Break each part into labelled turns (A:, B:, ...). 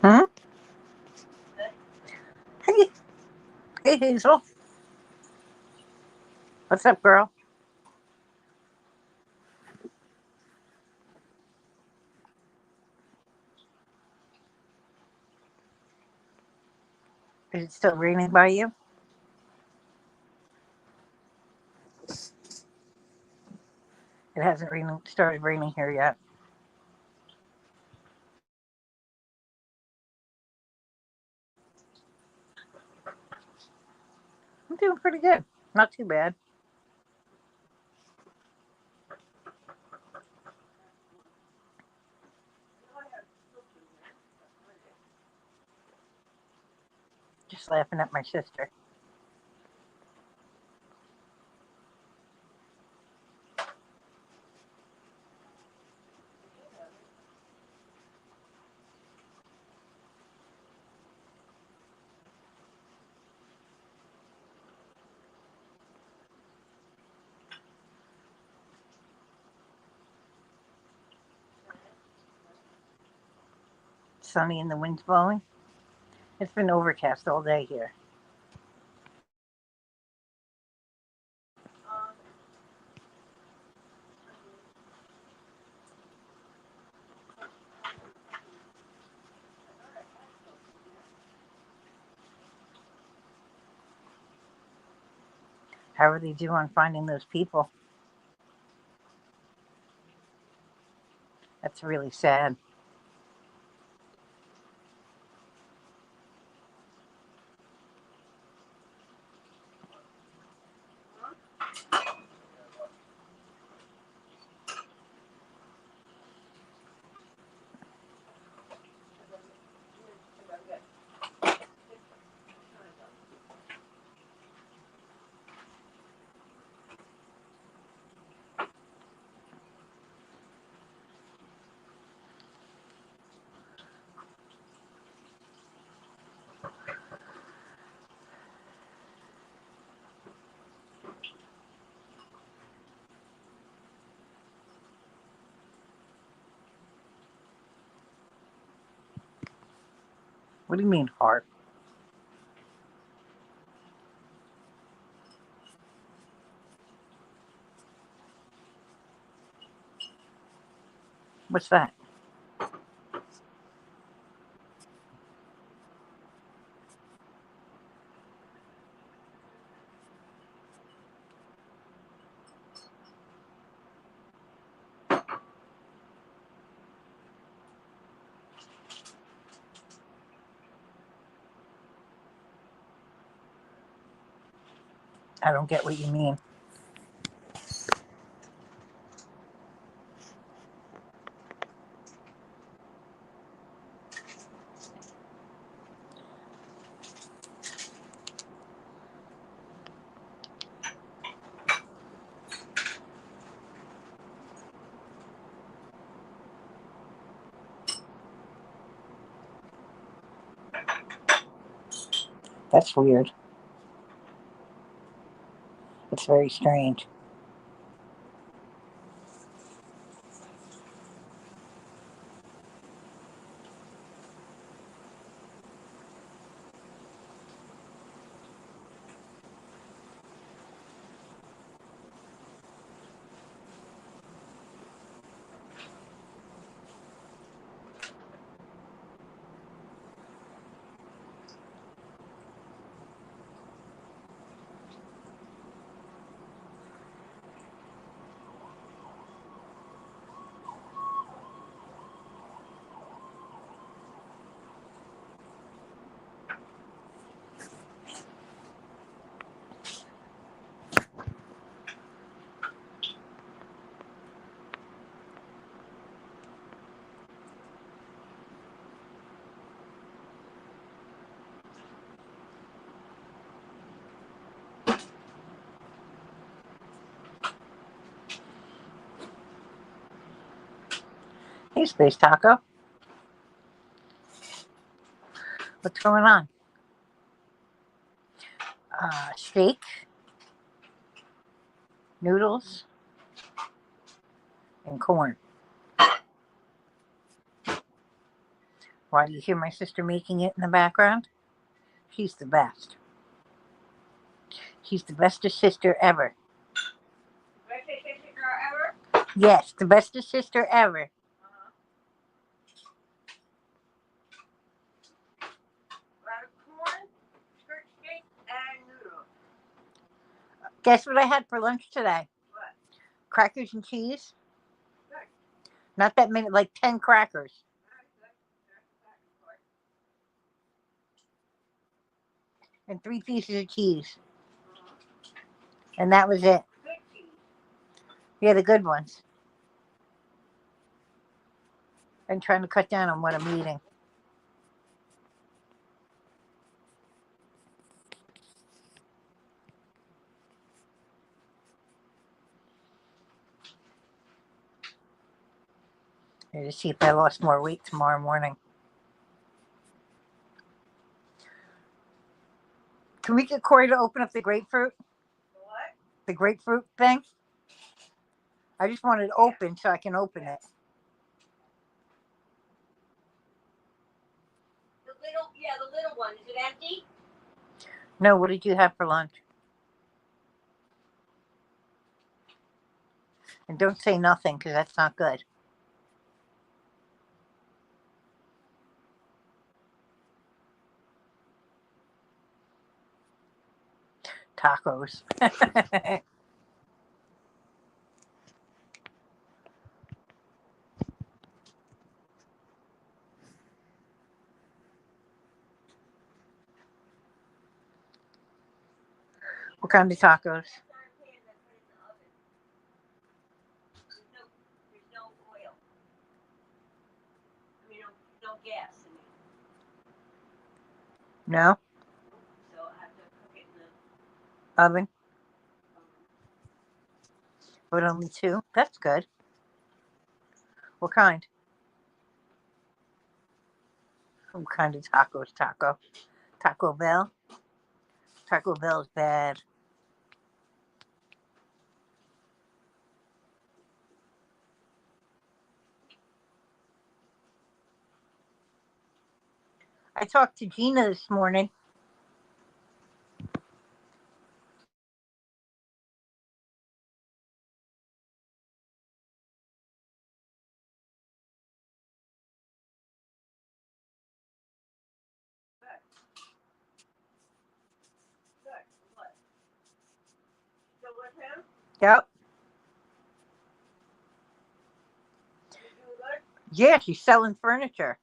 A: Hmm? Hey, hey, Hazel. What's up, girl? Is it still raining by you? It hasn't started raining here yet. I'm doing pretty good. Not too bad. Just laughing at my sister. Sunny and the wind's blowing. It's been overcast all day here. How are they doing on finding those people? That's really sad. What do you mean, hard? What's that? I don't get what you mean. That's weird. It's very strange. Hey, Space Taco. What's going on? Steak, noodles, and corn. Why do you hear my sister making it in the background? She's the best. She's the bestest sister ever.
B: Bestest sister ever?
A: Yes, the bestest sister ever.
B: Lot of corn, skirt steak, and noodles.
A: Guess what I had for lunch today?
B: What?
A: Crackers and cheese.
B: Good.
A: Not that many, like 10 crackers. And 3 pieces of cheese. And that was it.
B: Good cheese.
A: Yeah, the good ones. I'm trying to cut down on what I'm eating. Here to see if I lost more weight tomorrow morning. Can we get Corey to open up the grapefruit?
B: What?
A: The grapefruit thing? I just want it open so I can open it.
B: The little one. Is it empty?
A: No, what did you have for lunch? And don't say nothing because that's not good. Tacos. What kind of tacos?
B: There's no oil. I mean, no gas.
A: No?
B: So I have to cook it in the
A: Oven? But only 2? That's good. What kind? What kind of tacos? Taco Bell? Taco Bell's bad. I talked to Gina this morning.
B: What? Still with him?
A: Yep.
B: You doing good?
A: Yeah, she's selling furniture.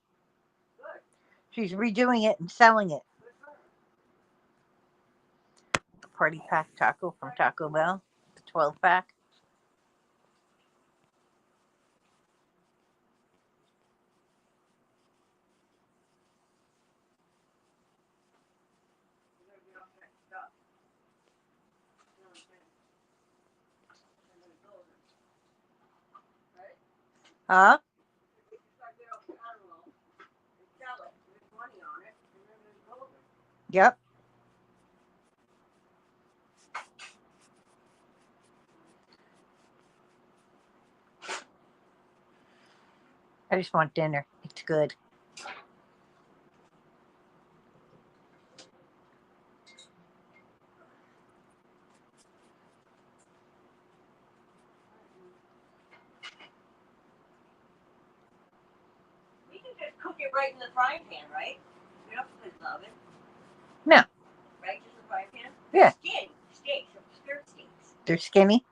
B: Good.
A: She's redoing it and selling it.
B: Good for her.
A: The party pack taco from Taco Bell. The 12 pack.
B: You gotta get off that stuff. You know what I'm saying? I'm gonna go there. Right?
A: Huh?
B: You just gotta get off the envelope and sell it. Make money on it, and then go there.
A: Yep. I just want dinner. It's good.
B: We can just cook it right in the frying pan, right? We don't have to put it in the oven.
A: No.
B: Right? Just the frying pan?
A: Yeah.
B: Steaks. Skirt steaks.
A: They're skinny.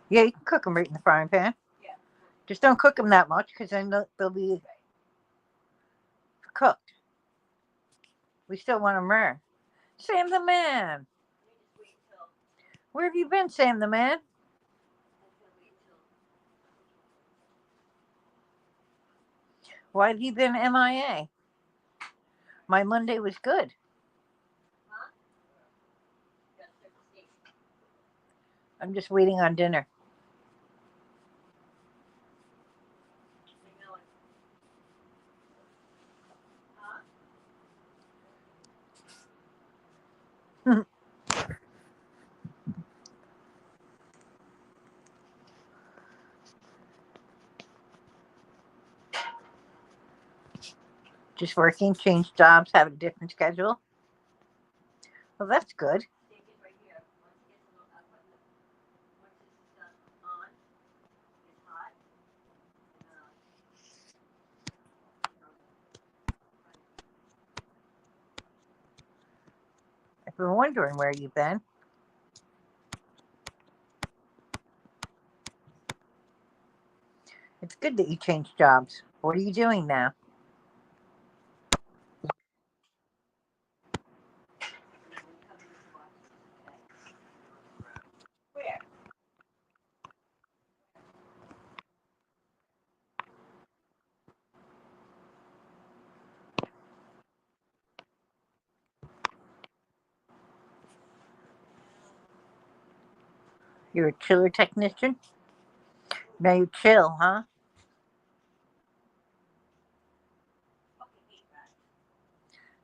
A: Yeah, you can cook them right in the frying pan.
B: Yeah.
A: Just don't cook them that much because then they'll be cooked. We still want them rare. Sam the man.
B: We just wait until.
A: Where have you been, Sam the man? Why have you been MIA? My Monday was good.
B: Huh?
A: I'm just waiting on dinner. Just working, change jobs, have a different schedule. Well, that's good.
B: Take it right here. Once it gets a little, once this is done on, it's hot, and
A: I've been wondering where you've been. It's good that you changed jobs. What are you doing now?
B: and then when you come in this box, okay? Where?
A: You're a chiller technician? Now you chill, huh?
B: Fucking hate rats.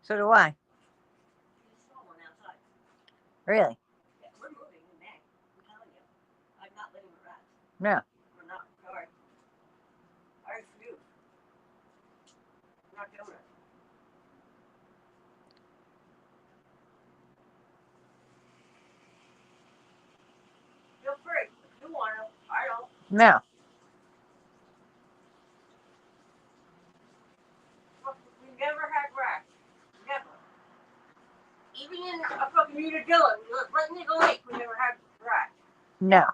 A: So do I.
B: You saw one outside.
A: Really?
B: Yeah, we're moving in May. I'm telling you. I'm not living with rats.
A: No.
B: I'm not. Sorry. I refuse. I'm not doing it. Feel free. If you want to. I don't.
A: No.
B: We never had rats. Never. Even in a fucking Unadilla, right near the lake, we never had rats.
A: No.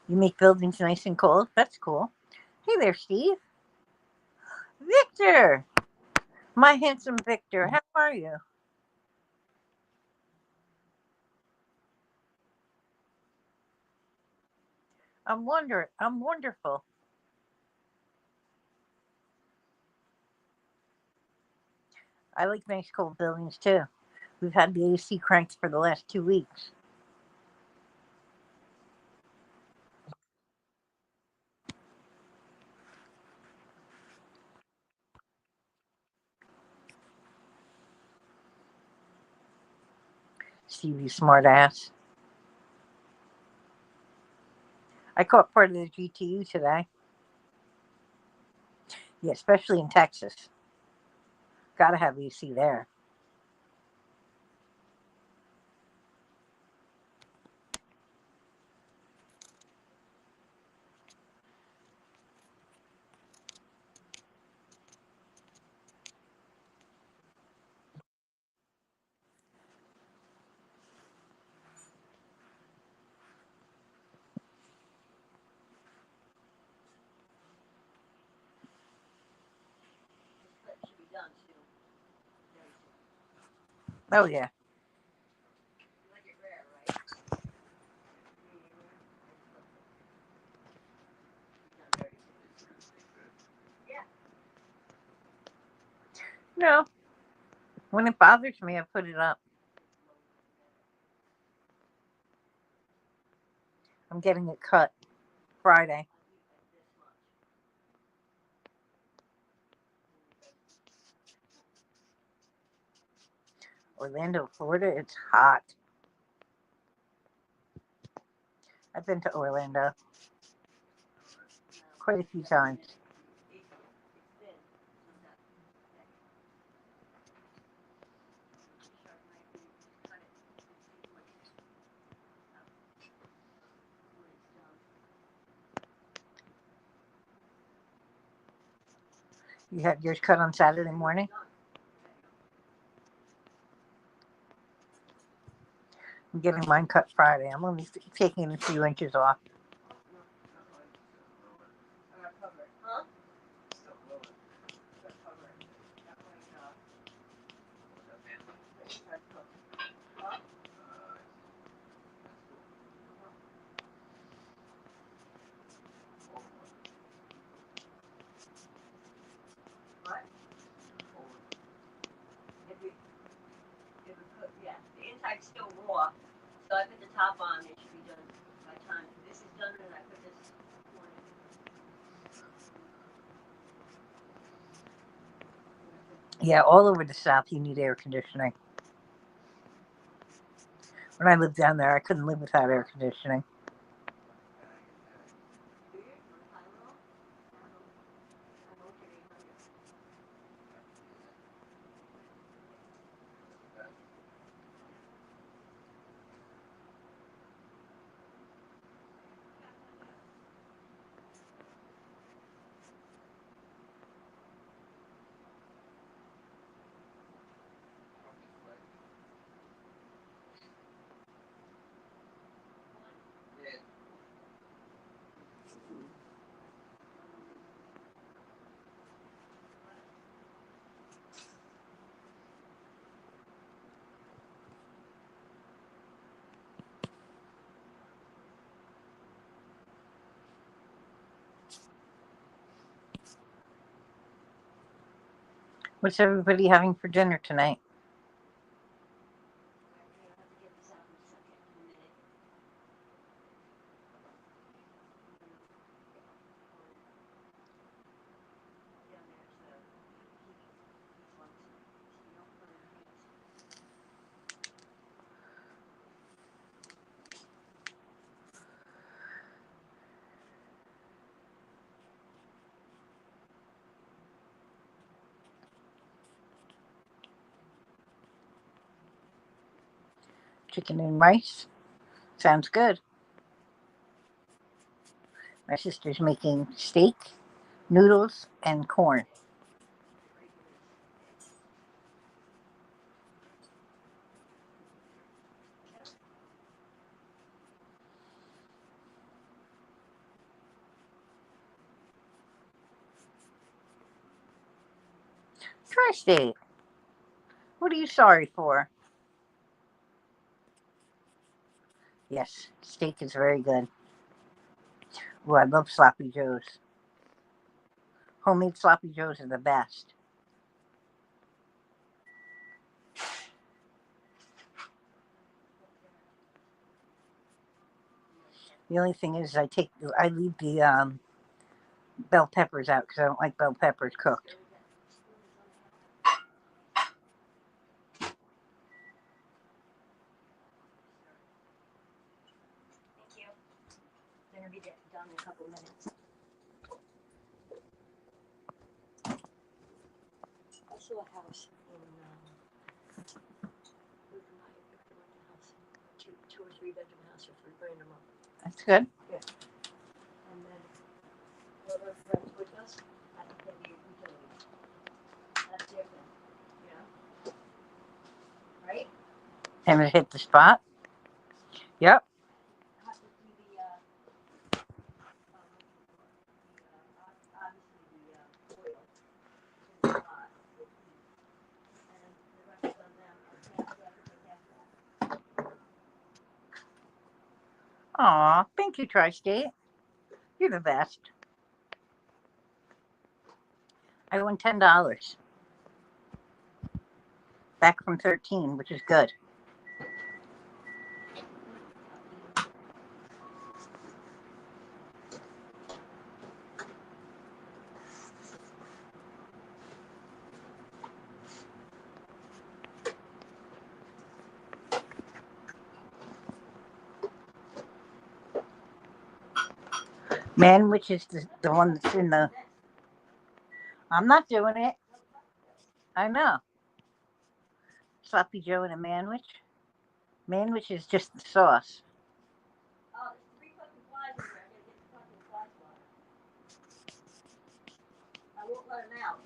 A: You make buildings nice and cold? That's cool. Hey there, Steve. Victor! My handsome Victor, how are you? I'm wonderful. I like nice cold buildings too. We've had the AC cranked for the last 2 weeks. Steve, you smart ass. I caught part of the GTU today. Yeah, especially in Texas. Gotta have AC there.
B: This clip should be done soon. Very soon.
A: Oh, yeah.
B: You like it rare, right? Medium rare? Be done very soon. Yeah.
A: No. When it bothers me, I put it up. I'm getting it cut Friday. Orlando, Florida, it's hot. I've been to Orlando quite a few times. You had yours cut on Saturday morning? I'm getting mine cut Friday. I'm only taking a few inches off.
B: Yeah, the inside's still raw, so I put the top on. It should be done by time this is done, and I put this morning.
A: Yeah, all over the South, you need air conditioning. When I lived down there, I couldn't live without air conditioning.
B: Do you? For Tylenol? I don't get 800.
A: What's everybody having for dinner tonight?
B: I'll have to get this out in a second, in a minute. Down there, so he's wants it. So you don't put it in heat.
A: Chicken and rice? Sounds good. My sister's making steak, noodles, and corn. Tri-State, what are you sorry for? Yes, steak is very good. Oh, I love sloppy joes. Homemade sloppy joes are the best. The only thing is, I leave the bell peppers out because I don't like bell peppers cooked.
B: Thank you. Dinner be done in a couple minutes. I saw a house in house, two or three bedroom house for $3,000 a month.
A: That's good.
B: Yeah. And then whoever friends with us, I have to pay the utilities. That's their thing, you know? Right?
A: And it hit the spot. Yep.
B: I have to do the obviously the oil in the pot with heat. And the rest of them, I have to take half of that.
A: Aw, thank you, Tri-State. You're the best. I won $10 back from 13, which is good. Man, which is the one that's in the. I'm not doing it. I know. Sloppy Joe and a manwich. Manwich is just the sauce.
B: Oh, there's 3 fucking flies in there. I gotta get the fucking fly swatter. I won't let them out.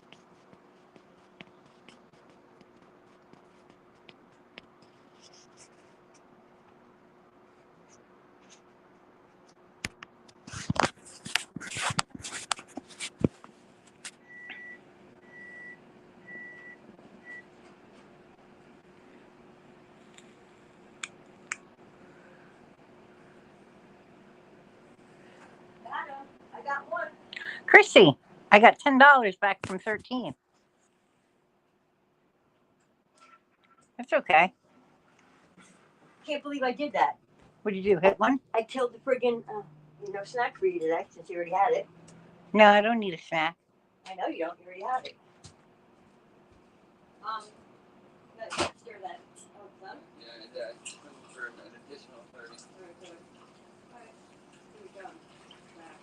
B: Got him. I got one.
A: Chrissy, I got $10 back from 13. That's okay.
B: Can't believe I did that.
A: What did you do? Hit one?
B: I killed the friggin' snack for you today since you already had it.
A: No, I don't need a snack.
B: I know you don't. You already have it. Let's stir that. Oh, it's done?
C: Yeah, I did. For an additional 30.
B: All right, good. All right, here we go. Back.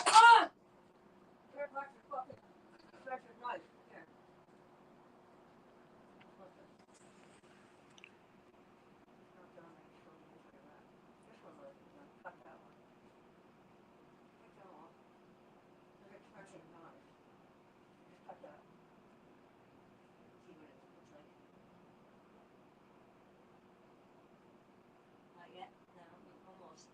B: Ah! Here, back your fucking precious knife. Here. This one was cut that one. Take that off. Look at the precious knife. Just cut that. See what it looks like. Not yet? No, almost.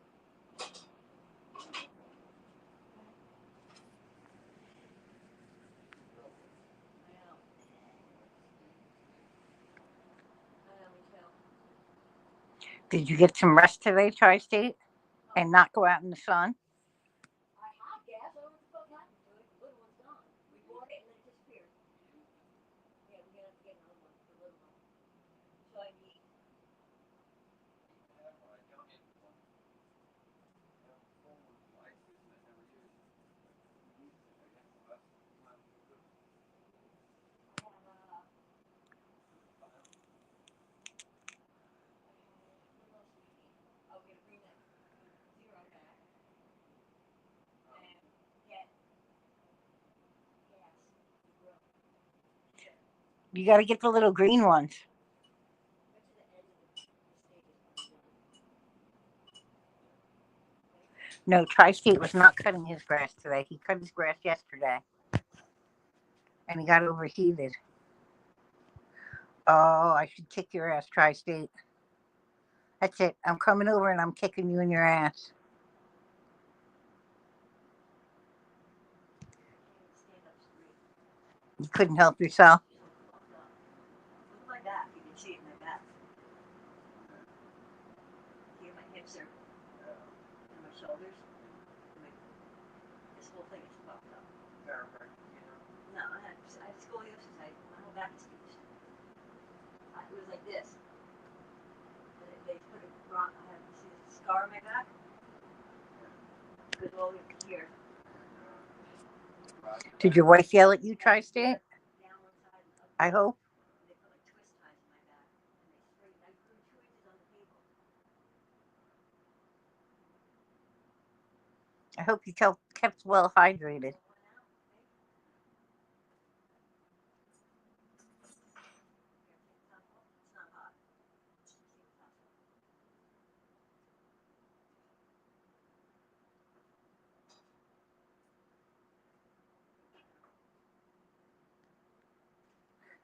A: Did you get some rest today, Tri-State? and not go out in the sun.
B: I have gas. I don't know what the fuck happened to it. The little one's gone. We bought it and then it disappeared. Yeah, we're gonna have to get another one. The little one. So I need. I'm gonna bring that zero back and get gas.
A: You got to get the little green ones.
B: Get to the edge of the state.
A: No, Tri-State was not cutting his grass today. He cut his grass yesterday. And he got overheated. Oh, I should kick your ass, Tri-State. That's it. I'm coming over and I'm kicking you in your ass.
B: Stand up straight.
A: You couldn't help yourself.
B: Look at my back. You can see it in my back. Here, my hips are, and my shoulders. And this whole thing is fucked up. No, I had scoliosis. My whole back is fused. It was like this. They put a rock. I have see a scar on my back. It goes all the way up here.
A: Did your wife yell at you, Tri-State?
B: Down one side and up.
A: I hope.
B: They put like twist ties in my back, and they straightened. I grew 2 inches on the table.
A: I hope you kept well hydrated.
B: It's not hot.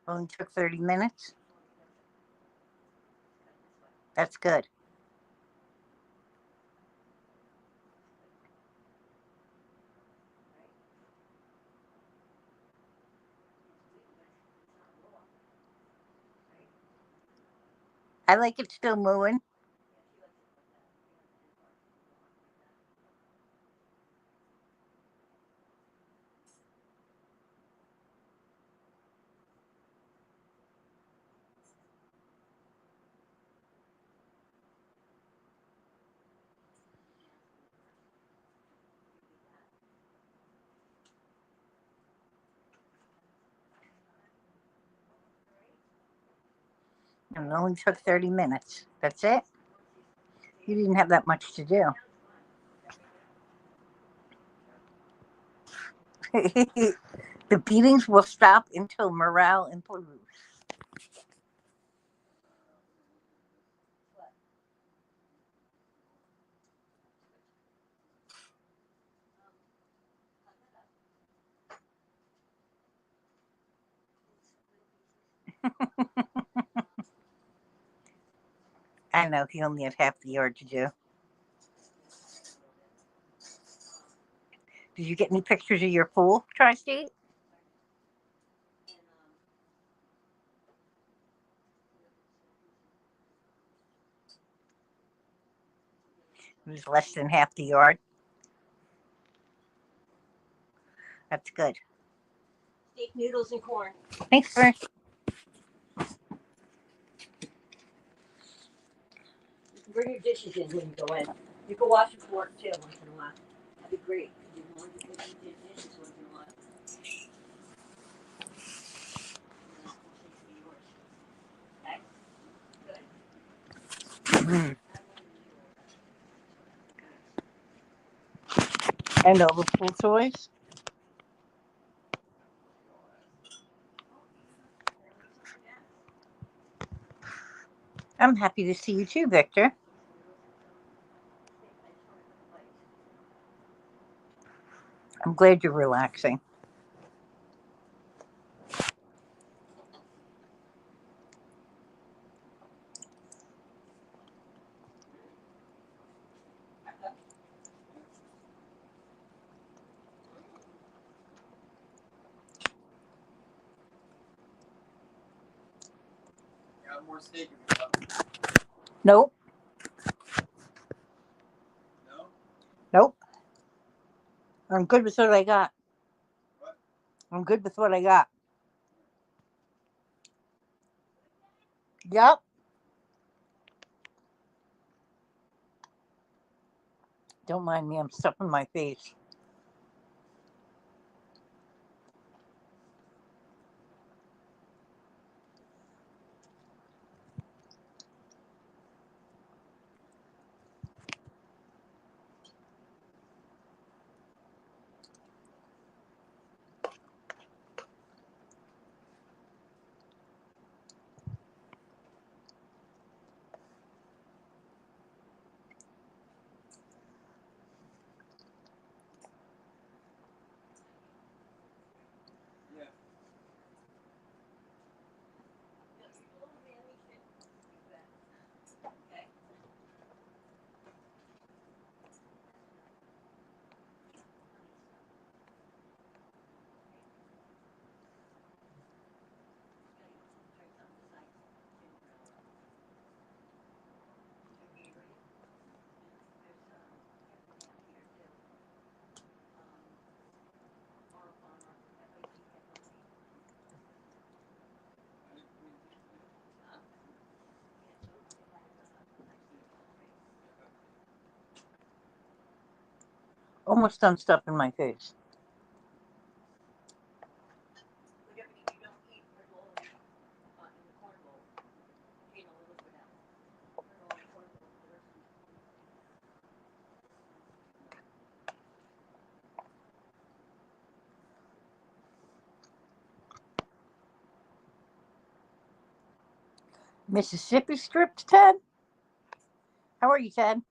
A: Only took 30 minutes. That's good. I like it still moving. And it only took 30 minutes. That's it. You didn't have that much to do. The beatings will stop until morale improves. I know he only had half the yard to do. Did you get any pictures of your pool, Tri-State? It was less than half the yard. That's good.
B: Steak, noodles, and corn.
A: Thanks for.
B: You can bring your dishes in when you go in. You can wash your fork too once in a while. That'd be great. You want to put your dishes once in a while. Okay? Good.
A: And all the pool toys. I'm happy to see you too, Victor. I'm glad you're relaxing.
C: Got more steak if you want.
A: Nope.
C: No?
A: I'm good with what I got.
C: What?
A: I'm good with what I got. Yep. Don't mind me. I'm stuffing my face.
C: Yeah.
B: Okay.
A: Almost done stuffing my face. Mississippi strips, Ted? How are you, Ted?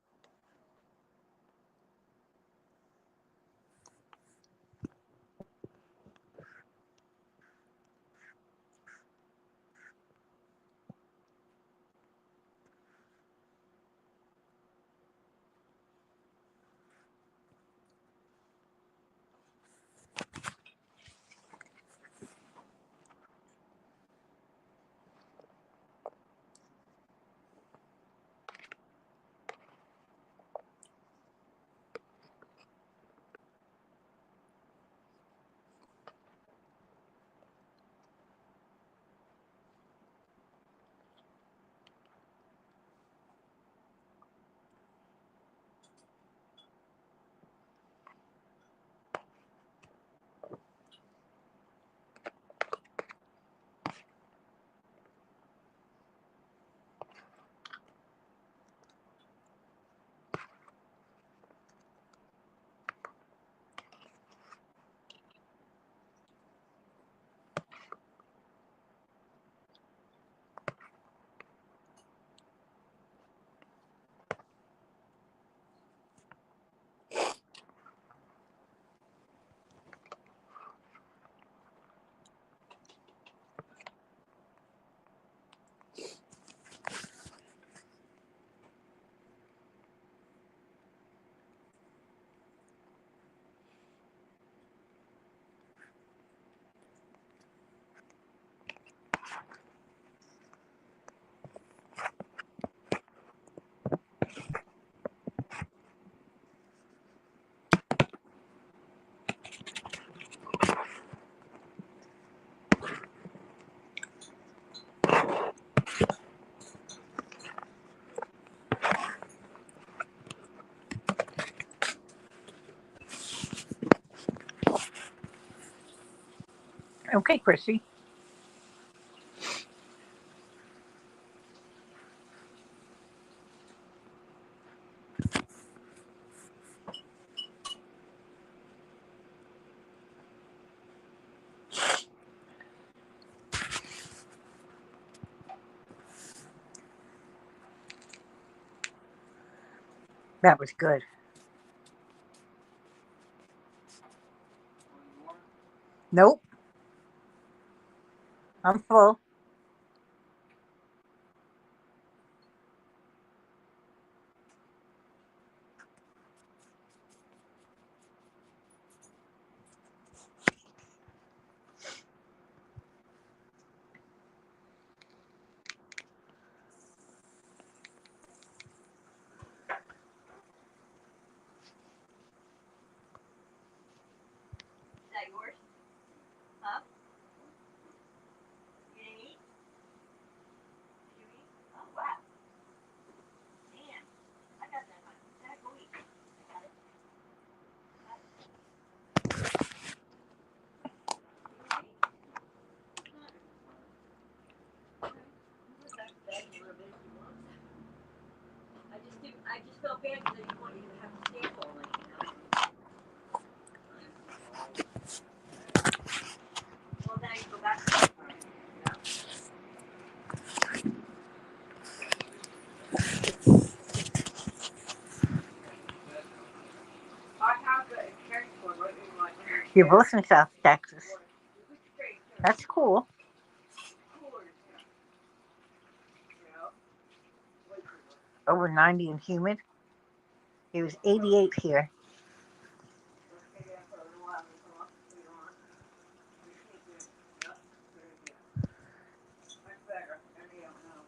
A: Okay, Chrissy. That was good.
C: Any more?
A: Nope. I'm full. You're both in South Texas.
B: It was straight,
A: That's cool.
B: cooler than here. Yeah. Way cooler.
A: Over 90 and humid. It was 88 here.
B: We'll stay there for a little while and come up later on. We can't do it. Yep, good idea. Much better. And we don't know.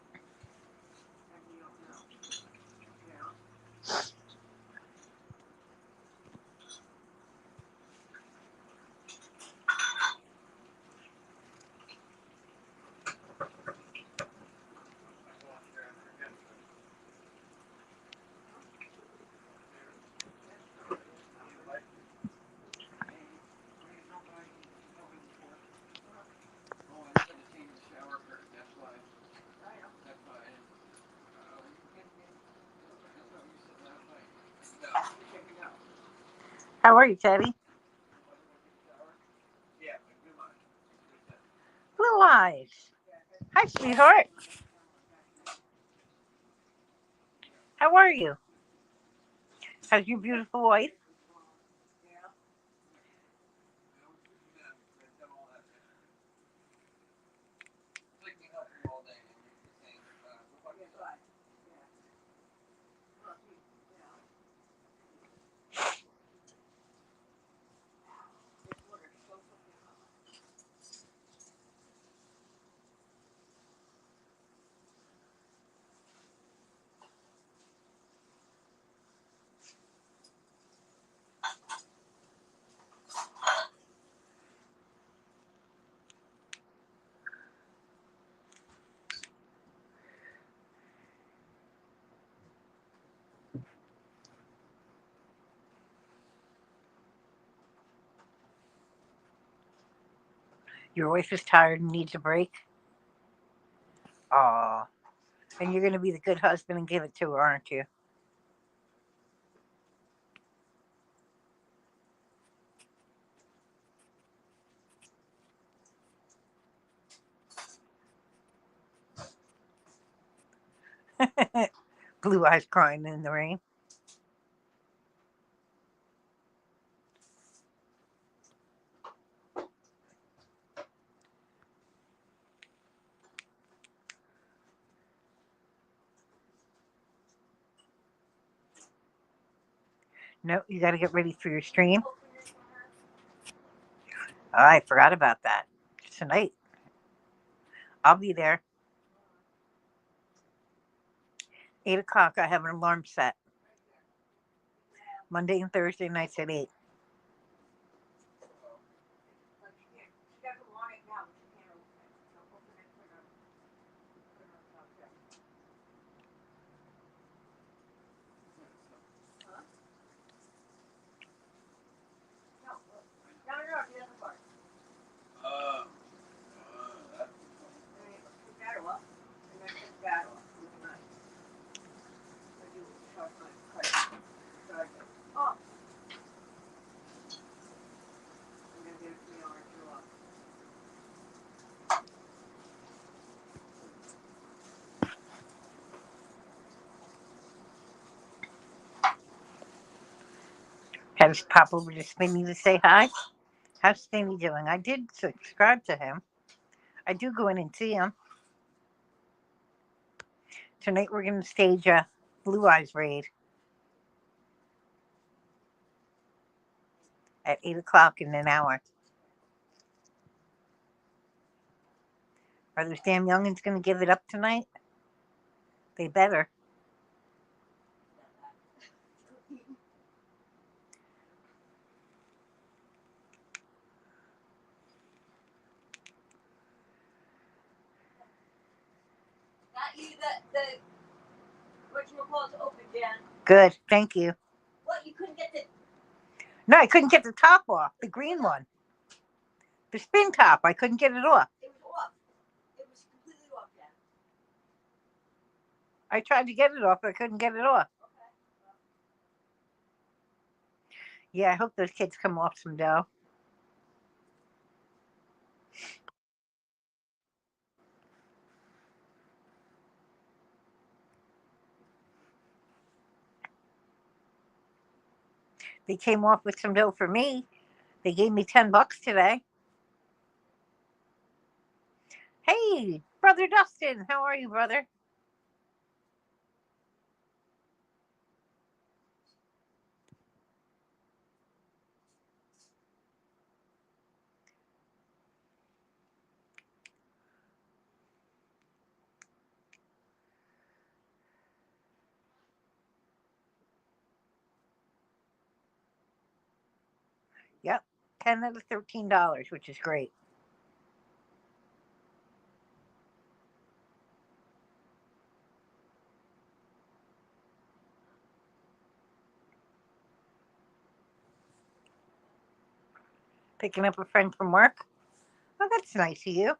B: And we don't know. Yeah. Check it out.
A: How are you, Teddy?
C: Yeah,
A: Blue eyes. Hi, sweetheart. How are you? How's your beautiful wife?
B: Yeah. Guess what? Yeah. Well, she, you know, this water is so fucking hot.
A: Your wife is tired and needs a break. Aw. And you're going to be the good husband and give it to her, aren't you? Blue eyes crying in the rain. No, you got to get ready for your stream. Oh, I forgot about that. Tonight. I'll be there. 8 o'clock. I have an alarm set. Monday and Thursday nights at 8.
B: But she doesn't want it now, but she can't open it. So open it for her. For her subject. Huh? No, look. No, the other part.
C: that's
B: And then put that off. And then put that off with the knife. I do it with a sharp knife. Cut it. Like it. Oh. And then there's the orange off.
A: Had to pop over to Spinny to say hi. How's Spinny doing? I did subscribe to him. I do go in and see him. Tonight we're going to stage a Blue Eyes raid at 8 o'clock in an hour. Are those damn youngins going to give it up tonight? They better.
B: Got you the whatchamacallit's open, Jen.
A: Good. Thank you.
B: What? You couldn't get the.
A: No, I couldn't get the top off. The green one. The spin top. I couldn't get it off.
B: It was off. It was completely off, Jen.
A: I tried to get it off, but I couldn't get it off.
B: Okay.
A: Yeah, I hope those kids come off some dough. They came off with some dough for me. They gave me $10 today. Hey, brother Dustin, how are you, brother? Yep, 10 out of $13, which is great. Picking up a friend from work. Oh, that's nice of you.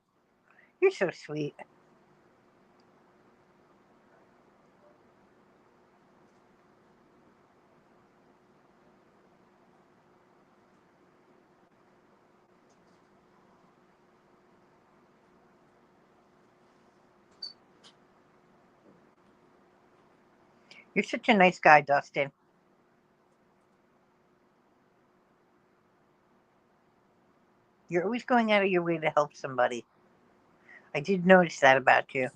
A: You're so sweet. You're such a nice guy, Dustin. You're always going out of your way to help somebody. I did notice that about you.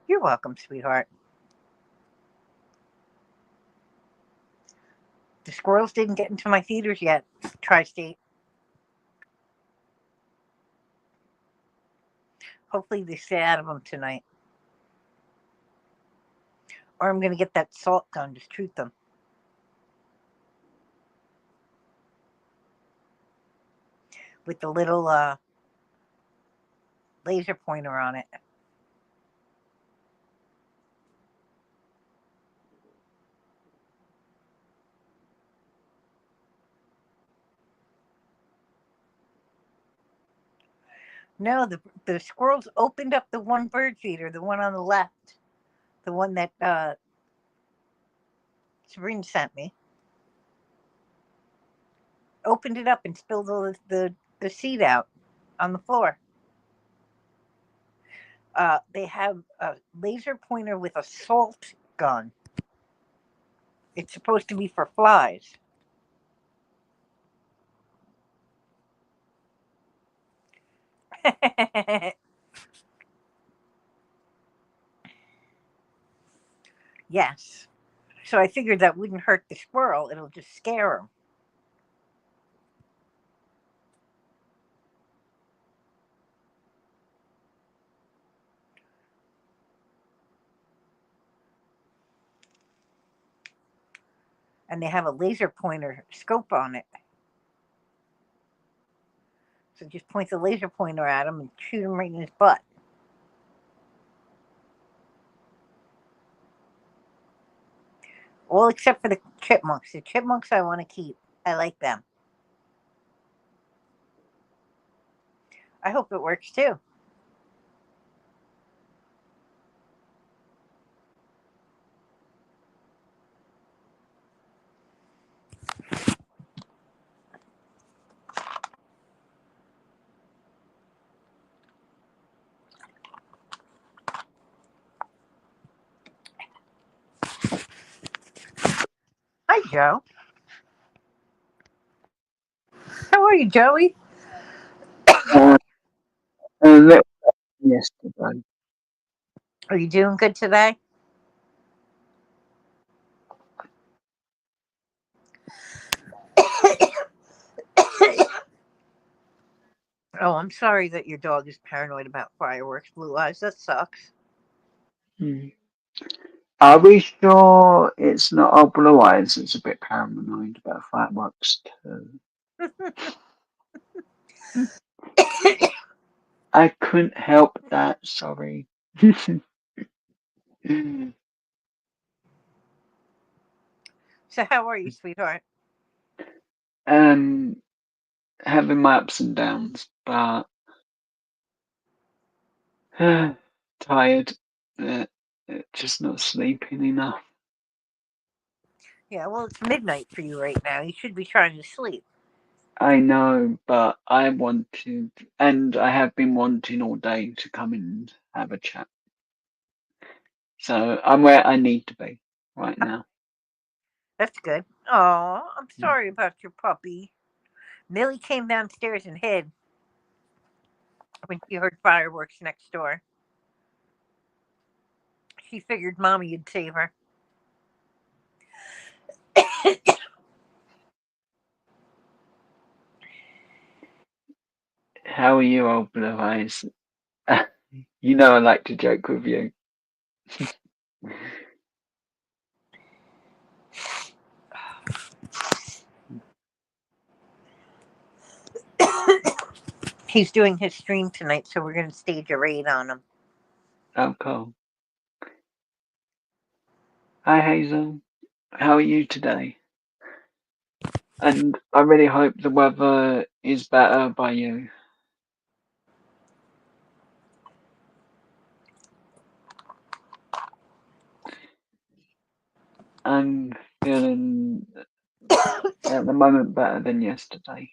A: You're welcome, sweetheart. The squirrels didn't get into my feeders yet, Tri-State. Hopefully they stay out of them tonight. Or I'm going to get that salt gun to shoot them. With the little laser pointer on it. No, the squirrels opened up the one bird feeder, the one on the left, the one that Sabrina sent me. Opened it up and spilled all the seed out on the floor. They have a laser pointer with a salt gun. It's supposed to be for flies. Yes. So I figured that wouldn't hurt the squirrel. It'll just scare him. And they have a laser pointer scope on it. So just point the laser pointer at him and shoot him right in his butt. All except for the chipmunks. The chipmunks I want to keep. I like them. I hope it works too. Hi, Joe. How are you, Joey?
D: A little yesterday.
A: Are you doing good today? Oh, I'm sorry that your dog is paranoid about fireworks, Blue Eyes. That sucks.
D: Hmm. Are we sure it's not our blue eyes that's a bit paranoid about fireworks too? I couldn't help that, sorry.
A: So, how are you, sweetheart?
D: um, having my ups and downs, but tired, uh, just not sleeping enough.
A: Yeah, well, it's midnight for you right now. You should be trying to sleep.
D: I know, but I wanted, and I have been wanting all day to come and have a chat. So I'm where I need to be right now.
A: That's good. Oh, I'm sorry about your puppy. Millie came downstairs and hid when she heard fireworks next door. She figured Mommy would save her.
D: How are you, old blue eyes? You know I like to joke with you.
A: He's doing his stream tonight, so we're going to stage a raid on him.
D: Oh, cool. Hi, Hazel. How are you today? And I really hope the weather is better by you. I'm feeling at the moment better than yesterday.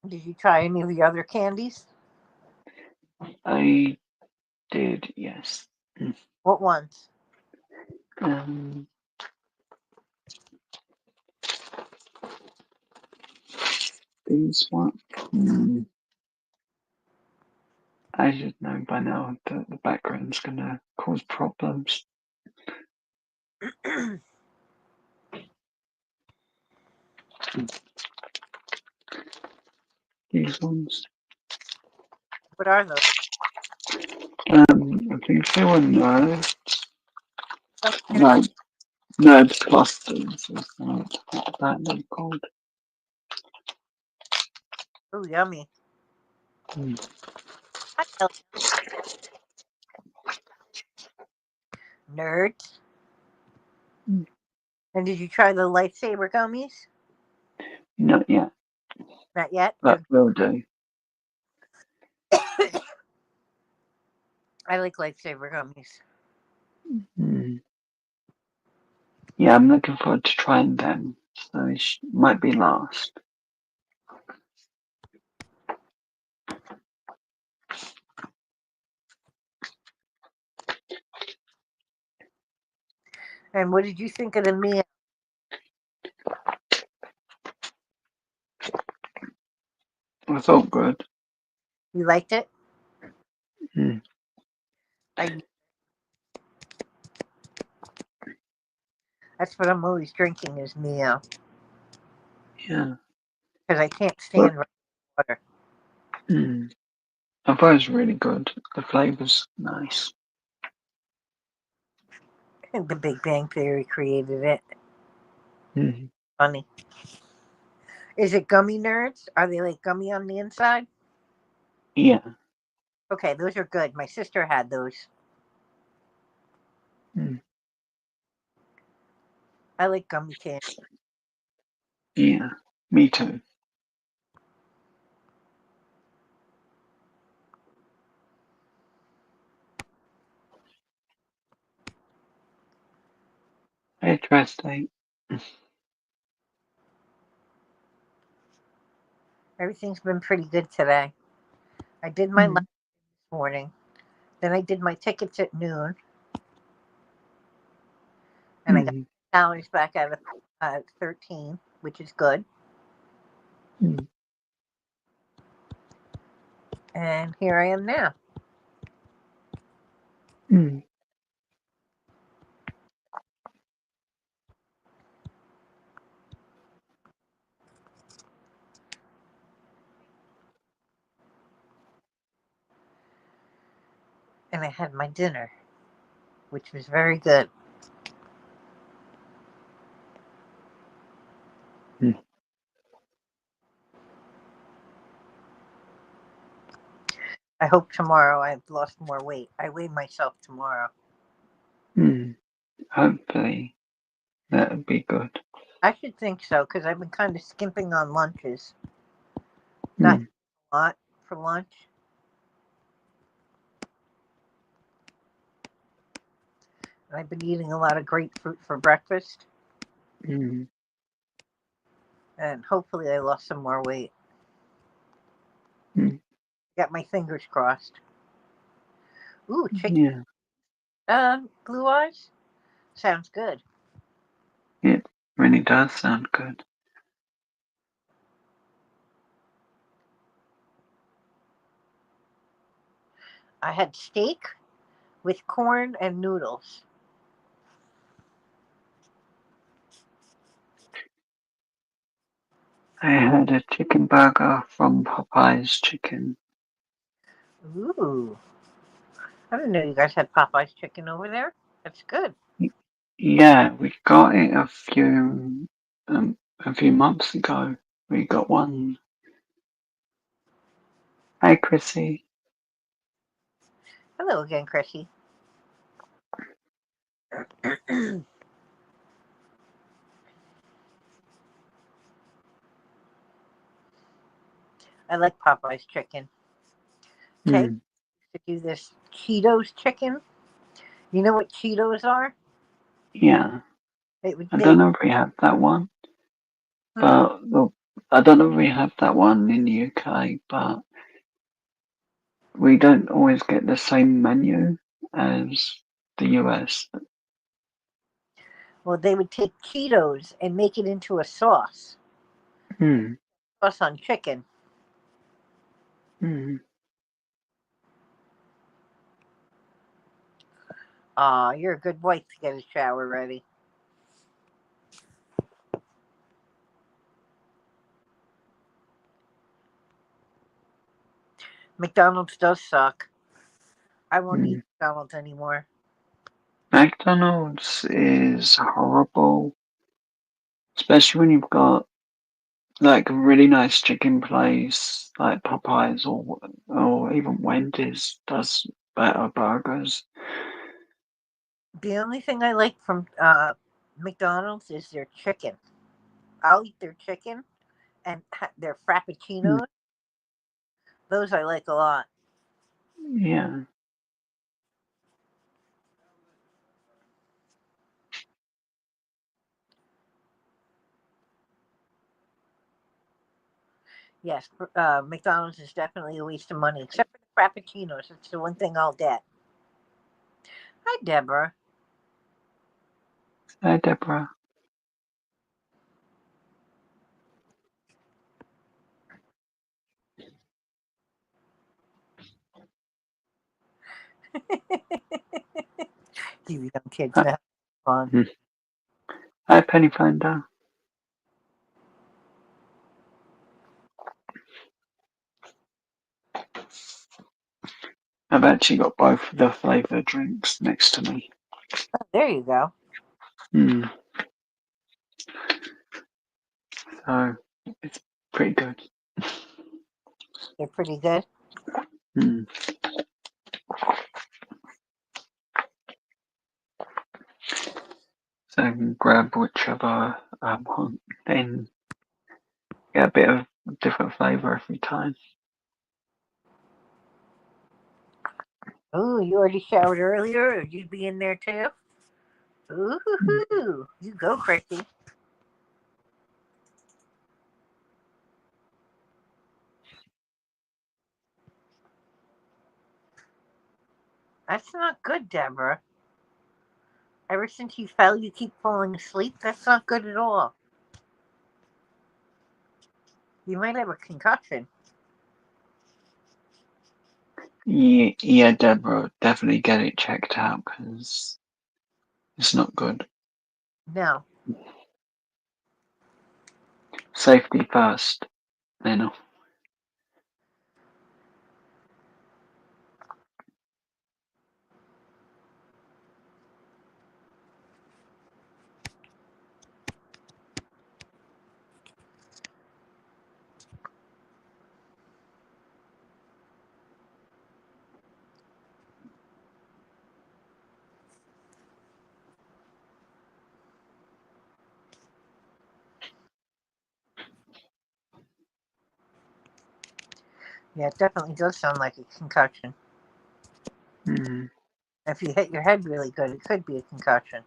A: Did you try any of the other candies?
D: I did, yes.
A: What ones?
D: Um, these one. I should know by now that the background's gonna cause problems. These ones.
A: What are those?
D: I think they were nerds.
A: Some kind of-
D: No, nerd clusters or something like that they're called.
A: Oh, yummy.
D: Mm.
A: Hi, Ellie. Nerds.
D: Mm.
A: And did you try the lightsaber gummies?
D: Not yet.
A: Not yet.
D: That will do.
A: I like lightsaber gummies.
D: Mm. Yeah, I'm looking forward to trying them. So it might be last.
A: And what did you think of the meal?
D: I felt good.
A: You liked it?
D: Mm.
A: I. That's what I'm always drinking is Mio
D: Yeah.
A: because I can't
D: But,
A: stand water.
D: mm. I thought it was really good. The flavor's nice.
A: I think the Big Bang Theory created it.
D: Mm.
A: Funny. Is it gummy nerds? Are they like gummy on the inside?
D: Yeah.
A: Okay, those are good. My sister had those.
D: Mm.
A: I like gummy candy.
D: Yeah. Me too. Interesting.
A: Everything's been pretty good today. I did my live
D: Mm.
A: this morning. Then I did my tickets at noon, and I got
D: Mm.
A: calories back out of 13, which is good.
D: Mm.
A: And here I am now.
D: Mm.
A: And I had my dinner, which was very good.
D: Mm.
A: I hope tomorrow I've lost more weight. I weigh myself tomorrow.
D: Mm. Hopefully that would be good.
A: I should think so because I've been kind of skimping on lunches. Not
D: Mm.
A: a lot for lunch. And I've been eating a lot of grapefruit for breakfast.
D: Mm.
A: And hopefully I lost some more weight.
D: Mm.
A: Got my fingers crossed. Ooh, chicken.
D: Yeah,
A: Blue eyes. Sounds good.
D: it really does sound good.
A: I had steak with corn and noodles.
D: I had a chicken burger from Popeye's Chicken.
A: Ooh. I didn't know you guys had Popeye's chicken over there. That's good.
D: Yeah, we got it a few months ago. We got one. Hi, Chrissy.
A: Hello again, Chrissy. I like Popeye's chicken. Tay
D: Hmm.
A: to do this Cheetos chicken. You know what Cheetos are?
D: Yeah,
A: They would
D: I
A: they
D: don't know if we have that one,
A: hmm,
D: but I don't know if we have that one in the UK, but we don't always get the same menu as the US.
A: well they would take Cheetos and make it into a
D: Hmm.
A: sauce on chicken.
D: Hmm.
A: Aw, you're a good wife to get a shower ready. McDonald's does suck. I won't eat
D: Hmm.
A: McDonald's anymore.
D: McDonald's is horrible, especially when you've got like a really nice chicken place like Popeyes or even Wendy's does better burgers.
A: The only thing I like from McDonald's is their chicken. I'll eat their chicken and their
D: Hmm.
A: frappuccinos. Those I like a lot.
D: Yeah.
A: Yes, McDonald's is definitely a waste of money, except for the frappuccinos. It's the one thing I'll get. Hi, Deborah.
D: Hi, Deborah.
A: You young kids
D: Hi,
A: know fun.
D: hmm. Hi, Penny Finder. I've actually got both of the flavour drinks next to me.
A: Oh, there you go.
D: Hmm. So it's pretty good.
A: They're pretty good.
D: Hmm. So I can grab whichever I want, then get a bit of different flavour every time.
A: Ooh, you already showered earlier, or you'd be in there too?
D: Hmm.
A: Ooh, you go, Chrissy. That's not good, Deborah. Ever since you fell, you keep falling asleep. That's not good at all. You might have a concussion.
D: Yeah, Deborah, definitely get it checked out because it's not good.
A: No.
D: Safety first, then.
A: Yeah, it definitely does sound like a concussion.
D: Hmm.
A: If you hit your head really good, it could be a concussion.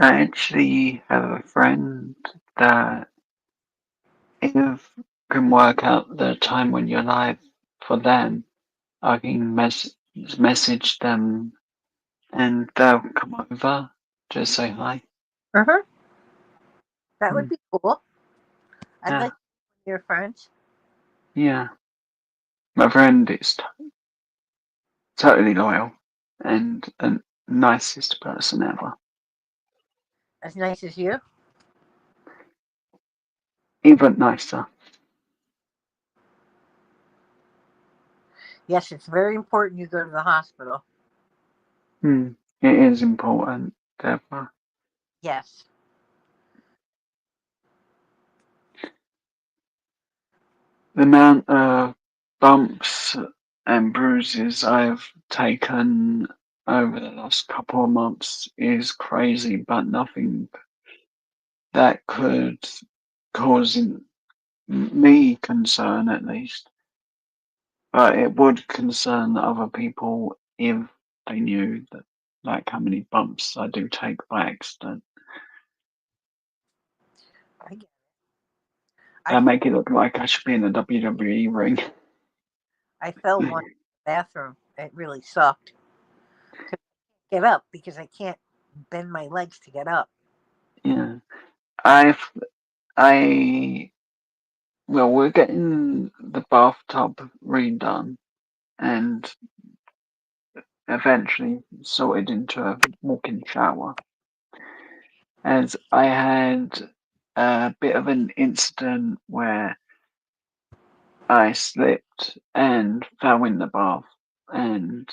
D: I actually have a friend that if can work out the time when you're live for them, I can message them and they'll come over to say hi.
A: Uh-huh. That would
D: Mm,
A: be cool. I'd
D: yeah,
A: like your friends.
D: yeah. My friend is totally loyal and the nicest person ever.
A: As nice as you.
D: Even nicer.
A: Yes, it's very important you go to the hospital.
D: Mm, it is important, Deborah.
A: Yes.
D: The amount of bumps and bruises I've taken over the last couple of months is crazy, but nothing that could cause me concern at least. But it would concern other people if they knew that, like, how many bumps I do take by accident.
A: I get
D: I
A: I
D: make it look like I should be in a WWE ring.
A: I fell one in the bathroom. It really sucked. Couldn't get up because I can't bend my legs to get up.
D: Yeah, I've I well, we're getting the bathtub redone and eventually sorted into a walk-in shower. As I had a bit of an incident where I slipped and fell in the bath, and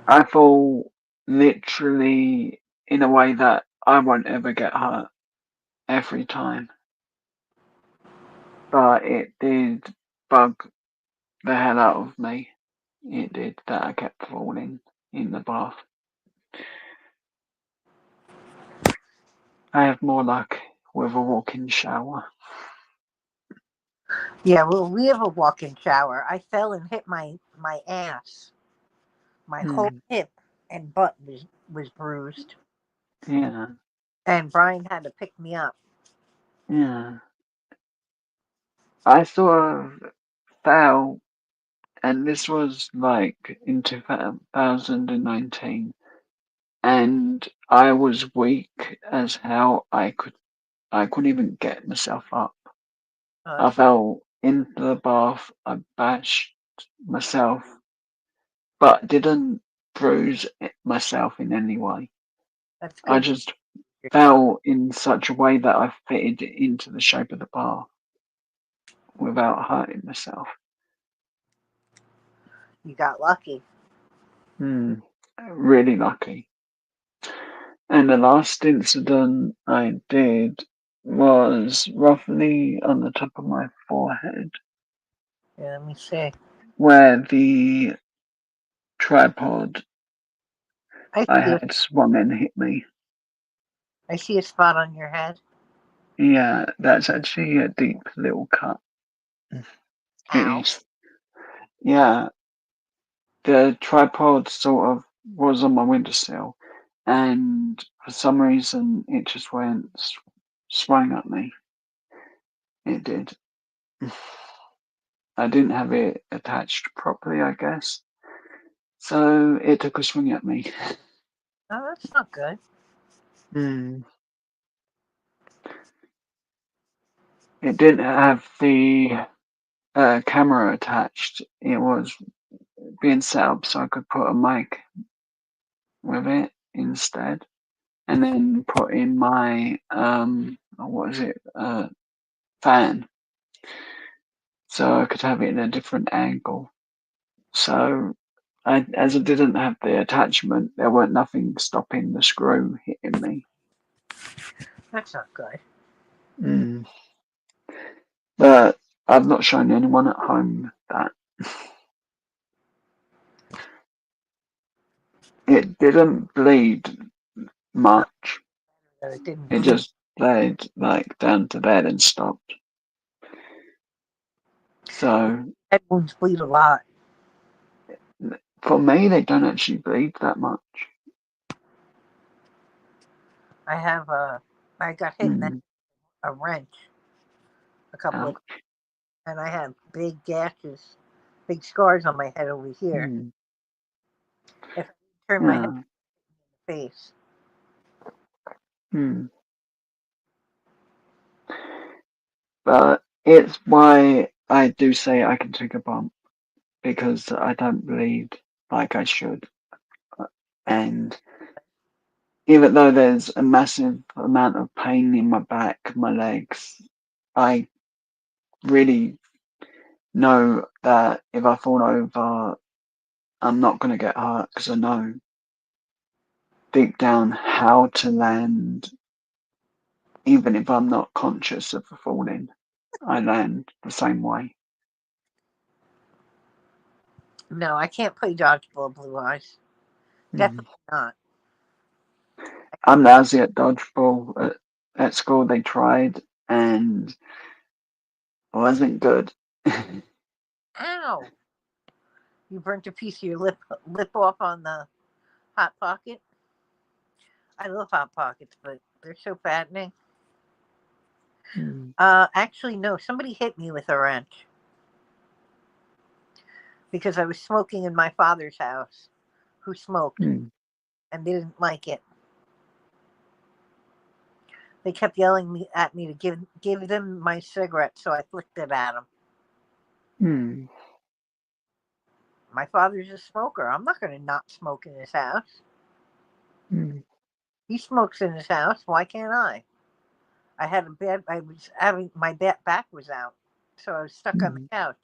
D: I fall literally in a way that I won't ever get hurt every time. But it did bug the hell out of me. It did that I kept falling in the bath. I have more luck with a walk-in shower.
A: Yeah, well, we have a walk-in shower. I fell and hit my ass. My whole
D: Hmm.
A: hip and butt was bruised,
D: Yeah,
A: and Brian had to pick me up.
D: yeah. I sort of fell, and this was like in 2019, and I was weak as hell. I couldn't even get myself up. I
A: That's
D: fell into the bath. I bashed myself, but didn't bruise myself in any way.
A: that's
D: I
A: good.
D: just
A: You
D: fell in such a way that I fitted into the shape of the bath without hurting myself.
A: you got lucky.
D: Hmm. Really lucky. And the last incident I did was roughly on the top of my forehead,
A: Yeah, let me see.
D: where the tripod
A: I
D: I
A: see.
D: had swung and hit me.
A: I see a spot on your head.
D: Yeah, that's actually a deep little cut. It
A: Ow.
D: is. Yeah, the tripod sort of was on my windowsill, and for some reason it just went swung at me. It did. I didn't have it attached properly, I guess. So it took a swing at me.
A: Oh, that's not good.
D: Hmm. It didn't have the camera attached. It was being set up so I could put a mic with it instead, and then put in my what is it, fan, so I could have it in a different angle. So as I didn't have the attachment, there weren't nothing stopping the screw hitting me.
A: That's not good.
D: Mm. But I've not shown anyone at home that. It didn't bleed much.
A: That it didn't
D: It
A: bleed.
D: just bled like down to there and stopped. So
A: Head wounds bleed a lot.
D: for me, they don't actually bleed that much.
A: I have a. I got hit in
D: Mm.
A: a wrench a couple of,
D: Ouch.
A: and I have big gashes, big scars on my head over here.
D: Mm.
A: If I turn my head
D: Yeah.
A: to the face,
D: Mm. But it's why I do say I can take a bump because I don't bleed like I should. And even though there's a massive amount of pain in my back, my legs, I really know that if I fall over, I'm not going to get hurt because I know deep down how to land, even if I'm not conscious of falling. I land the same way.
A: no, I can't play dodgeball, Blue Eyes.
D: Mm.
A: Definitely not.
D: I'm lousy at dodgeball. At school, they tried, and I wasn't good.
A: Ow! You burnt a piece of your lip off on the hot pocket. I love hot pockets, but they're so fattening.
D: Mm.
A: Actually, no. Somebody hit me with a wrench because I was smoking in my father's house, who smoked,
D: Mm.
A: and they didn't like it. They kept yelling at me to give them my cigarette, so I flicked it at them.
D: Mm.
A: My father's a smoker. I'm not going to not smoke in his house.
D: Mm.
A: He smokes in his house. Why can't I? I had a bed. I was having my back was out, so I was stuck on the
D: Mm.
A: couch.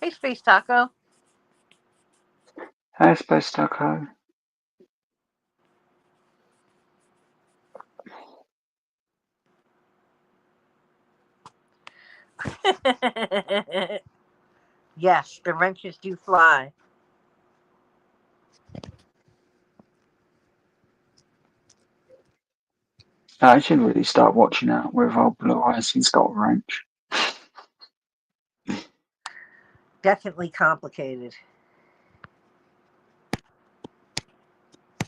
A: Hey, Space Taco.
D: Hi, Space Taco.
A: Yes, the wrenches do fly.
D: I should really start watching out with old Blue Eyes. He's got a wrench.
A: Definitely complicated.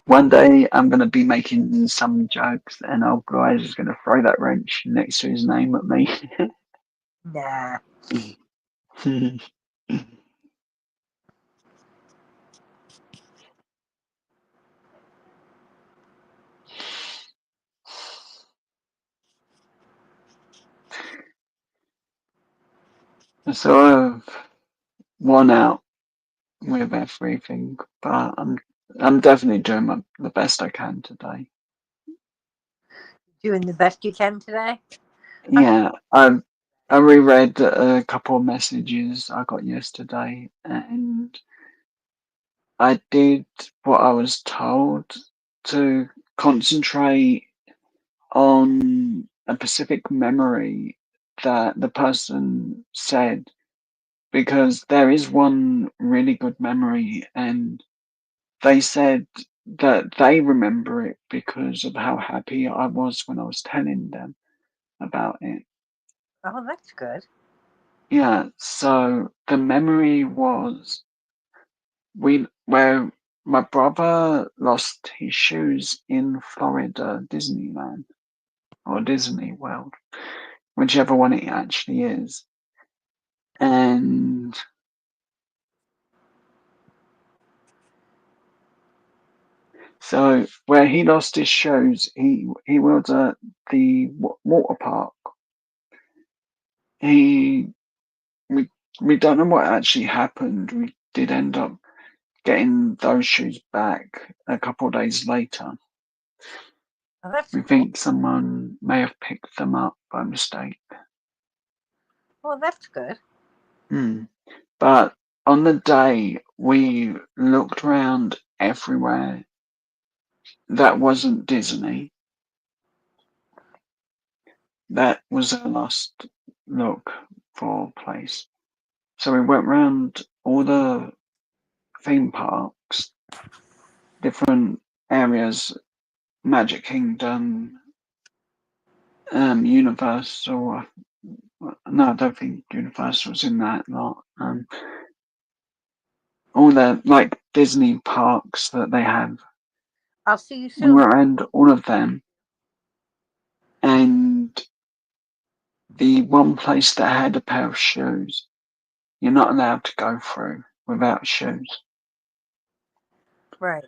D: One day I'm going to be making some jokes, and old Blue Eyes is going to throw that wrench next to his name at me.
A: Nah.
D: Sort of worn out with everything, but I'm definitely doing the best I can today.
A: Doing the best you can today. I'm
D: Yeah, I reread a couple of messages I got yesterday, and I did what I was told to concentrate on a specific memory that the person said, because there is one really good memory, and they said that they remember it because of how happy I was when I was telling them about it.
A: Oh, that's good.
D: Yeah, so the memory was where my brother lost his shoes in Florida Disneyland or Disney World, whichever one it actually is. And so where he lost his shoes, he was at the water park. He we we don't know what actually happened. We did end up getting those shoes back a couple of days later.
A: Oh, that's
D: We
A: cool.
D: think someone may have picked them up by mistake.
A: Well, that's good.
D: Hmm. But on the day, we looked around everywhere that wasn't Disney. That was our last look for a place. So we went round all the theme parks, different areas, Magic Kingdom, Universal. No, I don't think Universal's in that lot. All the like Disney parks that they have.
A: I'll see you
D: We
A: soon.
D: went around all of them, and the one place that had a pair of shoes, you're not allowed to go through without shoes
A: Right.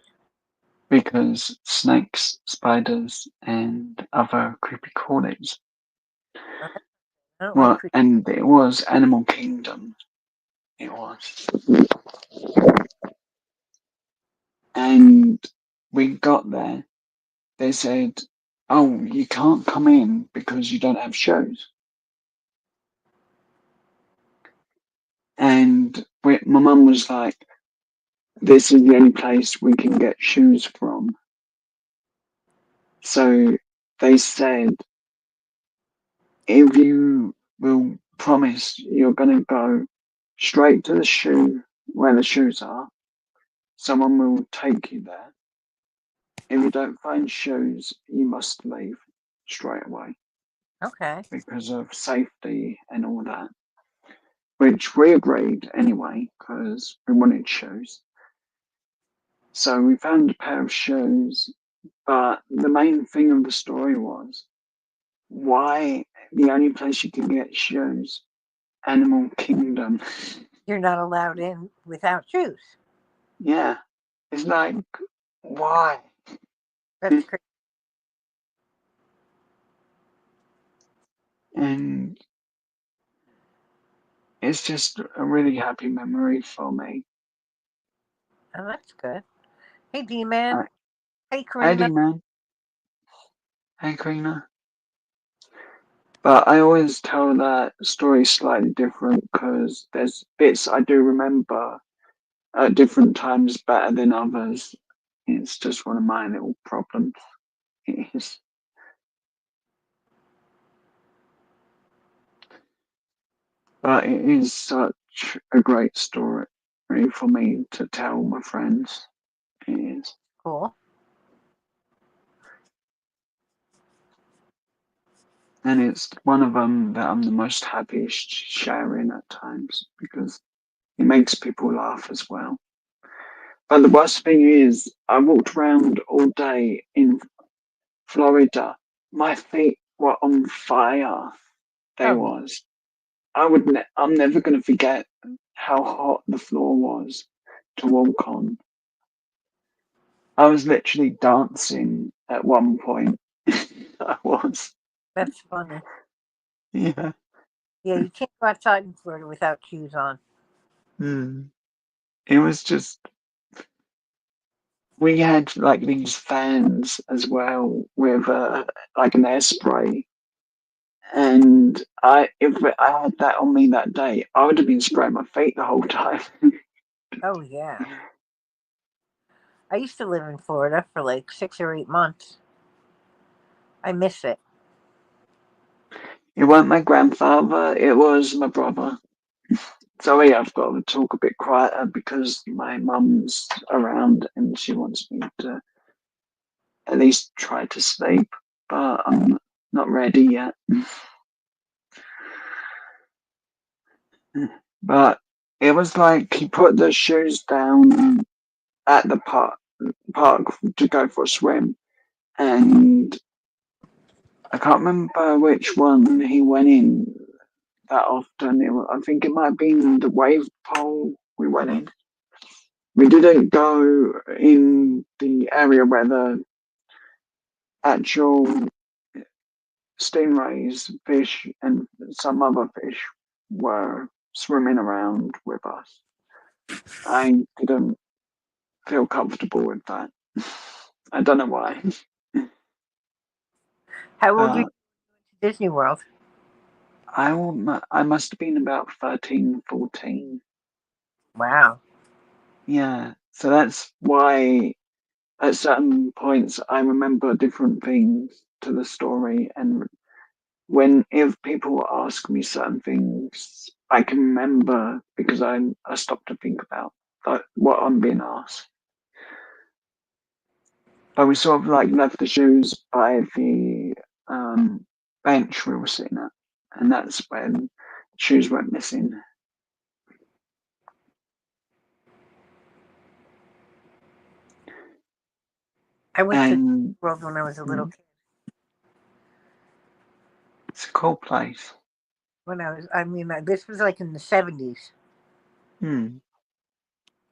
D: because snakes, spiders, and other creepy crawlies.
A: I don't like
D: Well,
A: creep.
D: and it was Animal Kingdom. It was. And we got there. They said, "Oh, you can't come in because you don't have shoes." And my mum was like, "This is the only place we can get shoes from." So they said, "If you will promise you're going to go straight to the shoe where the shoes are, someone will take you there. If you don't find shoes, you must leave straight away
A: Okay.
D: because of safety and all that." Which we agreed anyway because we wanted shoes. So we found a pair of shoes, but the main thing of the story was why the only place you can get shoes, Animal Kingdom.
A: You're not allowed in without shoes.
D: Yeah, it's like, why?
A: That's crazy.
D: And it's just a really happy memory for me.
A: Oh, that's good. Hey, D-Man.
D: Uh,
A: Hey,
D: Eddie,
A: Karina.
D: man. Hey, Karina. But I always tell that story slightly different because there's bits I do remember at different times better than others. It's just one of my little problems. It is. But it is such a great story for me to tell my friends. It is.
A: Cool.
D: And it's one of them that I'm the most happiest sharing at times because it makes people laugh as well. But the worst thing is, I walked around all day in Florida. My feet were on fire. They
A: Oh,
D: was. I'm never going to forget how hot the floor was to walk on. I was literally dancing at one point. I was.
A: that's funny.
D: Yeah.
A: Yeah, you can't go outside in Florida without shoes on.
D: Mm. It was just we had like these fans as well with like an air spray. And if I had that on me that day, I would have been spraying my feet the whole time.
A: Oh, yeah. I used to live in Florida for like 6 or 8 months. I miss it.
D: It wasn't my grandfather, it was my brother. Sorry, I've got to talk a bit quieter because my mum's around and she wants me to at least try to sleep, but I'm not ready yet. But it was like he put the shoes down at the park to go for a swim, and I can't remember which one he went in that often. I think it might have been the wave pole we went in. We didn't go in the area where the actual stingrays, fish, and some other fish were swimming around with us. I didn't feel comfortable with that. I don't know why.
A: How old are you
D: But
A: to Disney World?
D: I must have been about 13, 14.
A: Wow.
D: Yeah. So that's why at certain points I remember different things to the story, and if people ask me certain things, I can remember because I stop to think about what I'm being asked. But we sort of like left the shoes by the bench we were sitting at, and that's when shoes went missing.
A: I went to
D: And
A: World when I was a little kid.
D: it's a cool place.
A: This was like in the 70s.
D: Hmm.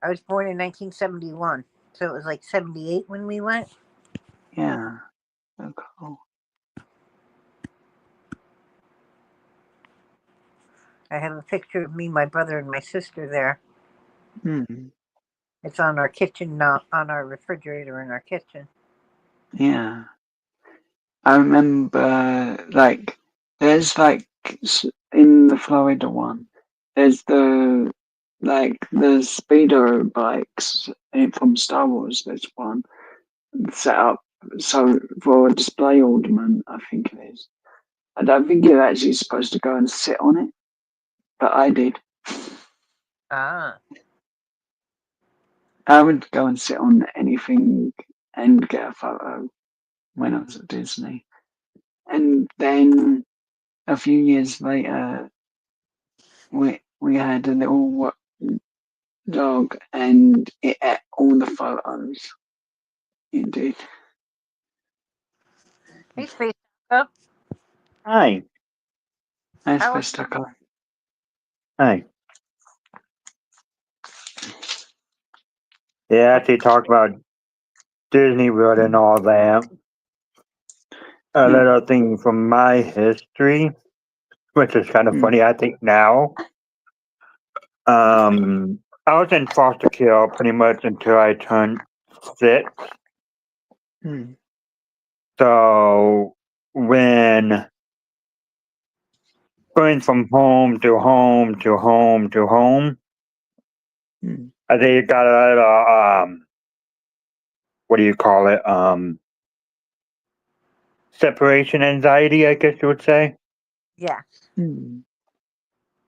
A: I was born in 1971, so it was like 78 when we went.
D: Yeah. So cool.
A: I have a picture of me, my brother, and my sister there.
D: Hmm.
A: It's on our kitchen, on our refrigerator in our kitchen.
D: Yeah. I remember, like, there's like in the Florida one, there's the speeder bikes from Star Wars. There's one set up so for a display ornament, I think it is. I don't think you're actually supposed to go and sit on it, but I did.
A: Ah.
D: I would go and sit on anything and get a photo when I was at Disney. And then a few years later, we had a little dog, and it ate all the photos. It did.
A: Hey, Space Taco.
E: Hi.
D: That's
A: How are
D: best I got.
E: Hi. Yeah, to talk about Disney World and all that. A
D: Yeah.
E: little thing from my history, which is kind of
D: Mm,
E: funny, I think now. I was in foster care pretty much until I turned 6.
D: mm,
E: So when going from home to home to home to home,
D: mm,
E: I think it got a little what do you call it? Separation anxiety, I guess you would say.
A: Yeah.
D: mm,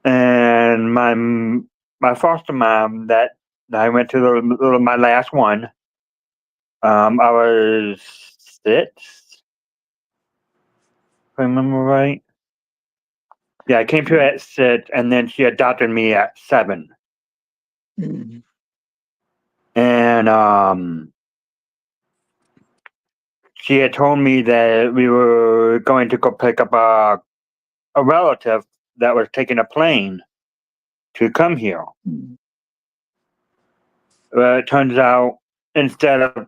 E: And my foster mom that I went to my last one. I was 6, if I remember right. Yeah, I came to her at 6, and then she adopted me at 7.
D: mm,
E: And she had told me that we were going to go pick up a relative that was taking a plane to come here.
D: mm,
E: Well, it turns out instead of,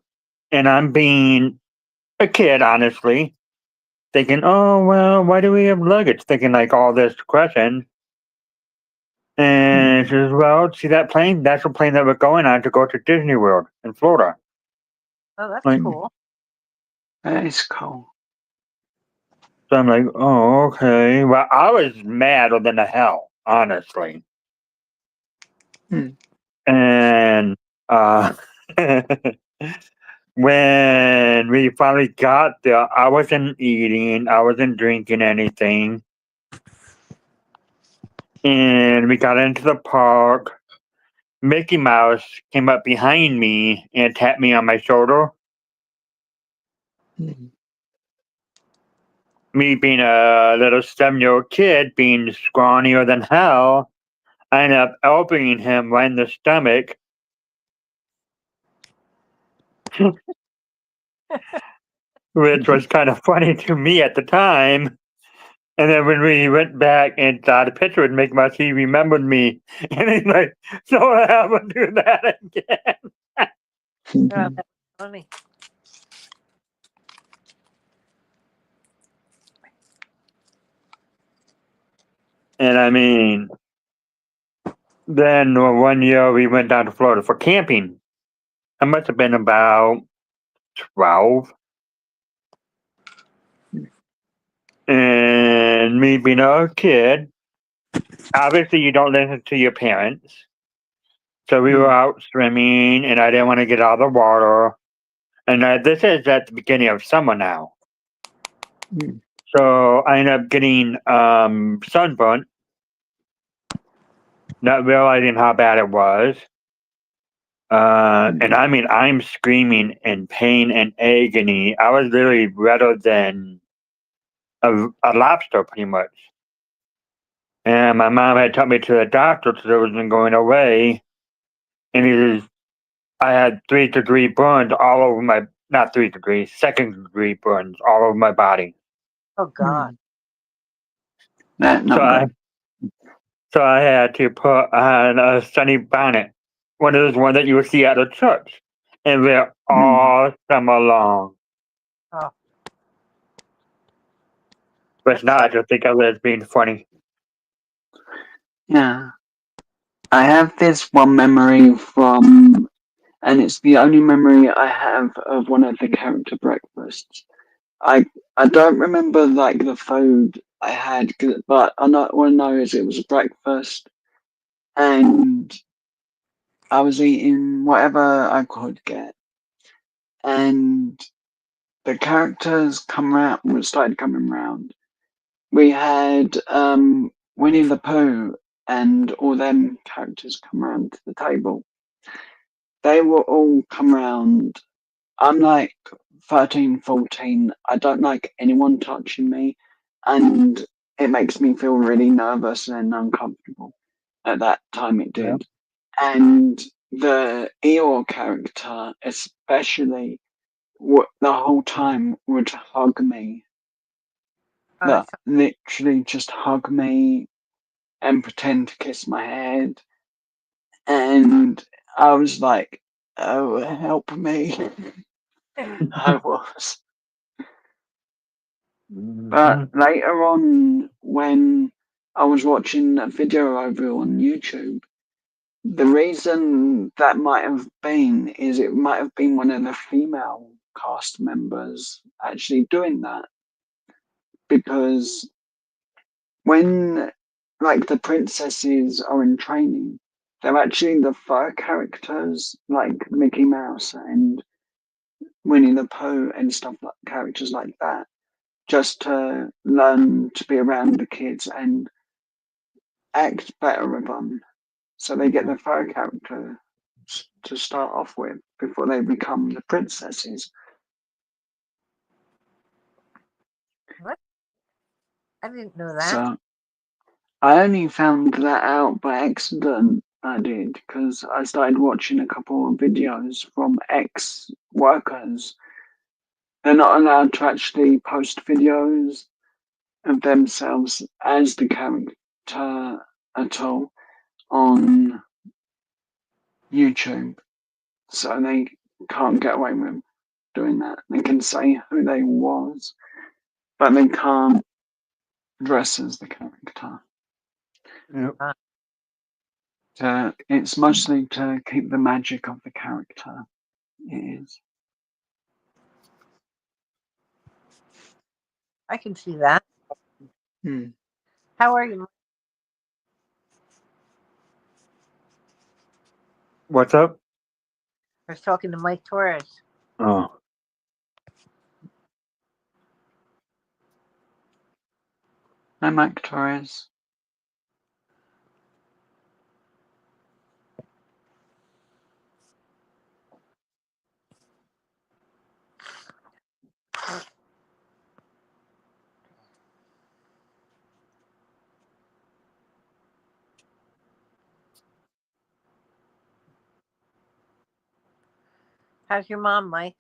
E: and I'm being a kid, honestly, thinking, oh, well, why do we have luggage? Thinking like all this questions. And she
D: mm.
E: says, well, see that plane? That's the plane that we're going on to go to Disney World in Florida.
A: Oh, that's
E: Like,
A: cool.
D: That is cool.
E: so I'm like, oh, okay. Well, I was madder than the hell, honestly.
D: Mm,
E: And uh, when we finally got there, I wasn't eating, I wasn't drinking anything. And we got into the park. Mickey Mouse came up behind me and tapped me on my shoulder.
D: mm,
E: Me being a little 7-year-old kid, being scrawnier than hell, I ended up elbowing him right in the stomach. Which was kind of funny to me at the time. And then when we went back and saw the picture with Mickey Mouse, he remembered me. And he's like, don't ever do that again.
A: Oh,
D: mm,
A: that's funny.
E: And I mean, then one year we went down to Florida for camping. I must have been about 12. And me being a kid, obviously you don't listen to your parents. So we were
D: mm,
E: out swimming, and I didn't want to get out of the water. And this is at the beginning of summer now.
D: mm,
E: So I ended up getting sunburnt, not realizing how bad it was. And I mean, I'm screaming in pain and agony. I was literally redder than a lobster, pretty much. And my mom had took me to the doctor because it wasn't going away. And I had 3-degree burns all over not 3rd-degree, 2nd-degree burns all over my body.
A: Oh God.
D: That
E: So
D: not
E: I
D: good.
E: so I had to put on a sunny bonnet, one of those ones that you would see at a church, and wear all summer long.
A: Oh,
E: But
A: that
E: now I
A: sucks.
E: just think of it as being funny.
D: Yeah. I have this one memory from, and it's the only memory I have of one of the character breakfasts. I don't remember like the food I had, but all I know is it was a breakfast, and I was eating whatever I could get, and the characters started coming round. We had Winnie the Pooh and all them characters come round to the table. They will all come round. I'm like 13, 14. I don't like anyone touching me, and it makes me feel really nervous and uncomfortable. At that time, it
E: Yeah.
D: did. And the Eeyore character, especially, the whole time would hug me.
A: Oh, that's
D: Literally just hug me and pretend to kiss my head. And I was like, oh, help me. I was. But
E: Mhm.
D: later on, when I was watching a video over on YouTube, the reason that might have been is it might have been one of the female cast members actually doing that. Because when, like, the princesses are in training, they're actually the fur characters, like Mickey Mouse and Winnie the Pooh and stuff like characters like that, just to learn to be around the kids and act better with them. So they get the fur character to start off with before they become the princesses.
A: what? I didn't know that.
D: So I only found that out by accident. I did because I started watching a couple of videos from ex workers. They're not allowed to actually post videos of themselves as the character at all on YouTube, so they can't get away with doing that. They can say who they was, but they can't dress as the character.
E: Yep.
D: It's mostly to keep the magic of the character. It is.
A: I can see that.
D: Hmm.
A: How are you?
E: What's up?
A: I was talking to Mike Torres.
E: Oh,
D: Hi, Mike Torres.
A: How's your mom, Mike?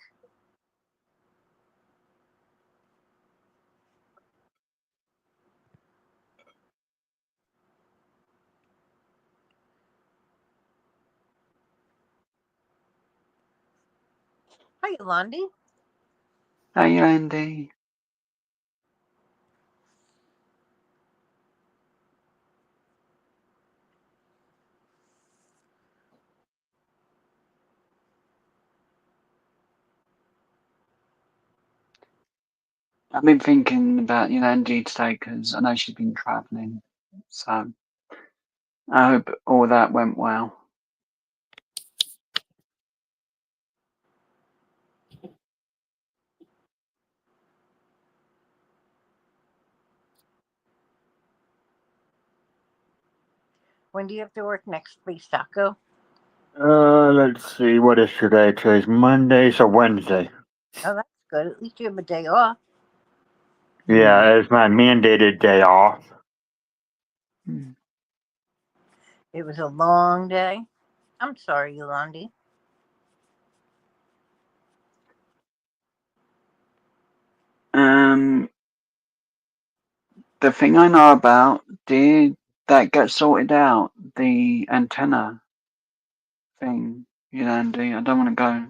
A: Hi, Yolandi.
D: Hi, Andy. I've been thinking about Andy today because I know she's been travelling, so I hope all that went well.
A: When do you have to work next week, Taco?
E: let's see. What is today? Today's Monday, so Wednesday.
A: Oh, that's good. At least you have a day off.
E: Yeah, it's my mandated day off.
D: Hmm.
A: It was a long day. I'm sorry, Yolandi.
D: The thing I know about, did that get sorted out? The antenna thing, Andy. I don't want to go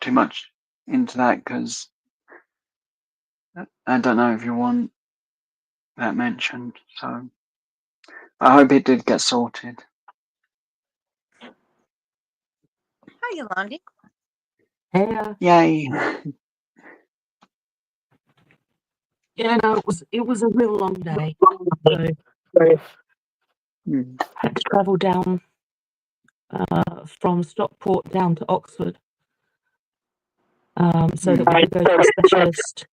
D: too much into that because I don't know if you want that mentioned. So I hope it did get sorted.
A: Hi, Yolandi.
F: Yeah,
D: Yay!
F: yeah, no, it was a real long day. So
D: Hmm.
F: had to travel down from Stockport down to Oxford, so that we could go to a specialist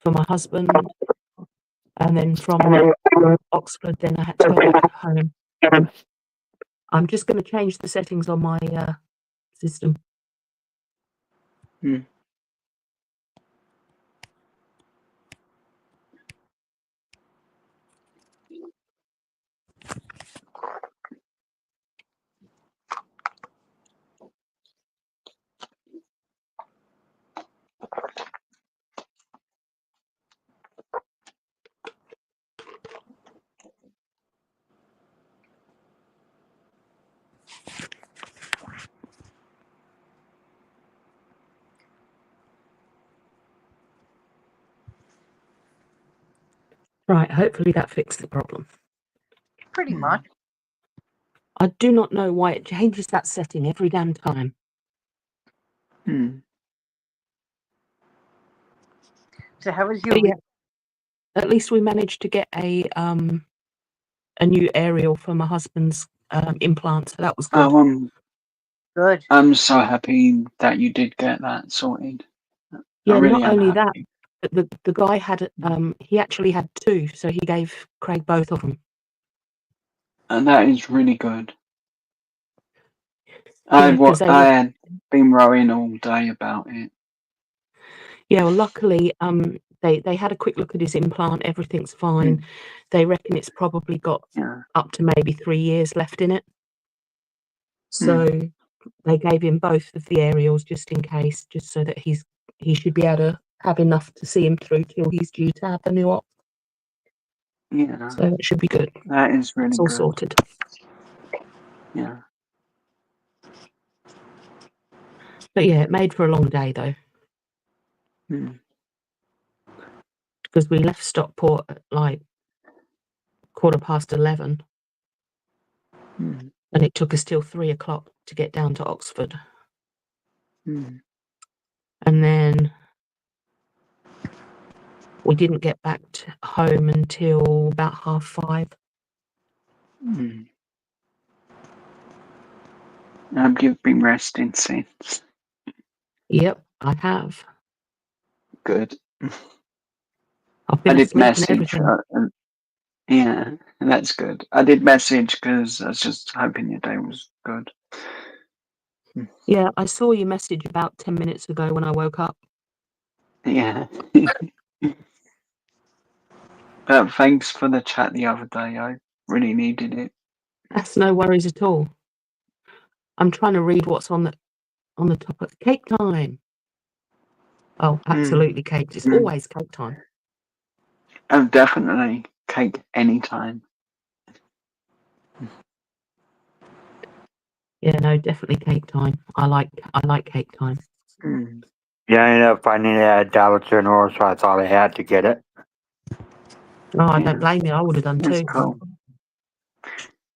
F: for my husband, and then from Oxford, then I had to go back home. I'm just going to change the settings on my system.
D: Hmm.
F: Right, hopefully that fixed the problem.
A: Pretty much.
F: I do not know why it changes that setting every damn time.
D: Hmm.
A: So how was your
F: But
A: week?
F: yeah, at least we managed to get a new aerial for my husband's implant, so that was good.
D: Oh,
A: Good.
D: I'm so happy that you did get that sorted.
F: Yeah,
D: I really
F: not
D: am
F: only that,
D: happy.
F: but the guy had he actually had two, so he gave Craig both of them.
D: And that is really good.
F: Yeah, 'cause they
D: I
F: were.
D: had been rowing all day about it.
F: Yeah, well, luckily, they had a quick look at his implant. Everything's fine. They reckon it's probably got
D: Yeah.
F: up to maybe 3 years left in it. So they gave him both of the aerials just in case, just so that he should be able to have enough to see him through till he's due to have the new op.
D: Yeah.
F: So it should be good.
D: That is really
F: It's all
D: good.
F: sorted.
D: Yeah.
F: But yeah, it made for a long day though, because we left Stockport at like 11:15, and it took us till 3 o'clock to get down to Oxford. And then we didn't get back home until about 5:30.
D: You've been resting since.
F: Yep, I have.
D: Good.
F: I've
D: I
F: been
D: did
F: asleep and
D: message.
F: everything.
D: Yeah, that's good. I did message because I was just hoping your day was good.
F: Yeah, I saw your message about 10 minutes ago when I woke up.
D: Yeah. But thanks for the chat the other day. I really needed it.
F: That's no worries at all. I'm trying to read what's on the top of cake time. Oh, absolutely cake. It's always cake time.
D: Oh, definitely cake anytime.
F: Yeah, no, definitely cake time. I like cake time.
E: Yeah, I ended up finding it at Dollar General, so I thought I had to get it.
F: Oh, I don't blame you. I would have done
D: That's
F: too.
D: cool.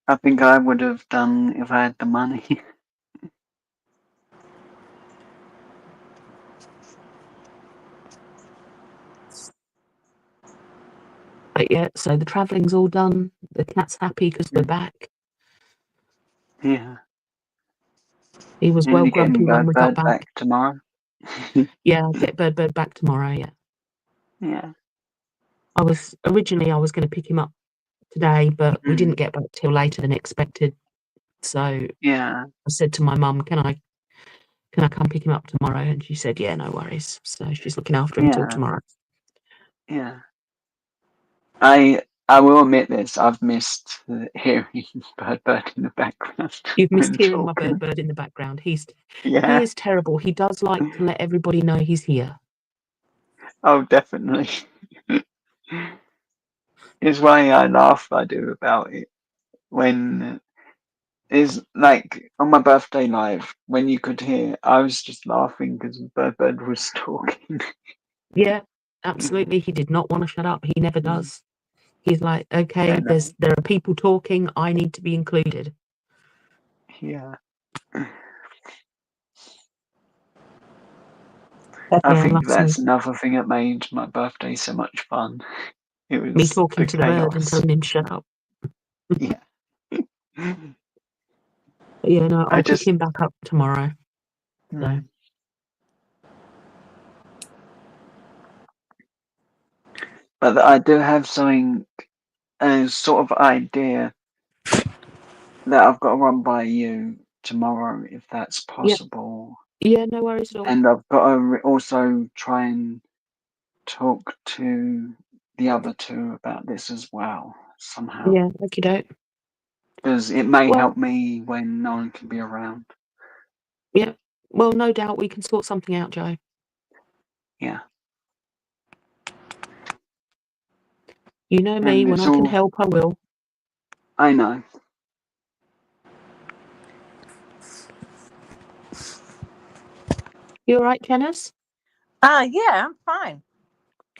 D: I think I would have done if I had the money.
F: But yeah, so the travelling's all done. The cat's happy because we're back.
D: Yeah.
F: He was
D: And
F: well
D: you're
F: grumpy
D: getting
F: when we got
D: back
F: back.
D: tomorrow?
F: Yeah, I'll get Bird back tomorrow, yeah.
D: Yeah.
F: I was going to pick him up today, but we didn't get back till later than expected. So
D: Yeah.
F: I said to my mum, can I come pick him up tomorrow? And she said, yeah, no worries. So she's looking after him till tomorrow.
D: Yeah. I will admit this. I've missed hearing Bird in the background.
F: You've missed
D: when
F: hearing my
D: talking.
F: bird in the background. He
D: Yeah.
F: is terrible. He does like to let everybody know he's here.
D: Oh, definitely. It's why I laugh I do about it when is like on my birthday live when you could hear I was just laughing because Bird was talking.
F: Yeah, absolutely. He did not want to shut up. He never does. He's like,
D: I
F: okay,
D: know.
F: there are people talking. I need to be included.
D: Yeah.
A: That's
D: I
F: Yeah,
D: think
F: like I say,
D: that's another thing that made my birthday so much fun. It
F: me
D: was
F: talking
D: the
F: to the bird and
D: chaos.
F: telling him to shut up.
D: Yeah.
F: But yeah, no,
D: I
F: I'll pick
D: just
F: him back up tomorrow. So
D: mm. But I do have something a sort of idea that I've got to run by you tomorrow if that's
F: yeah,
D: possible.
F: yeah, no worries at all.
D: And I've got to also try and talk to the other two about this as well somehow
F: Yeah, okie doke.
D: because it may
F: Well,
D: help me when no one can be around.
F: yeah, well, no doubt we can sort something out, Joe.
D: Yeah.
F: You know me,
D: And
F: when
D: it's
F: I can
D: all
F: help, I will.
D: I know.
F: You all right, Janice?
A: Yeah, I'm fine.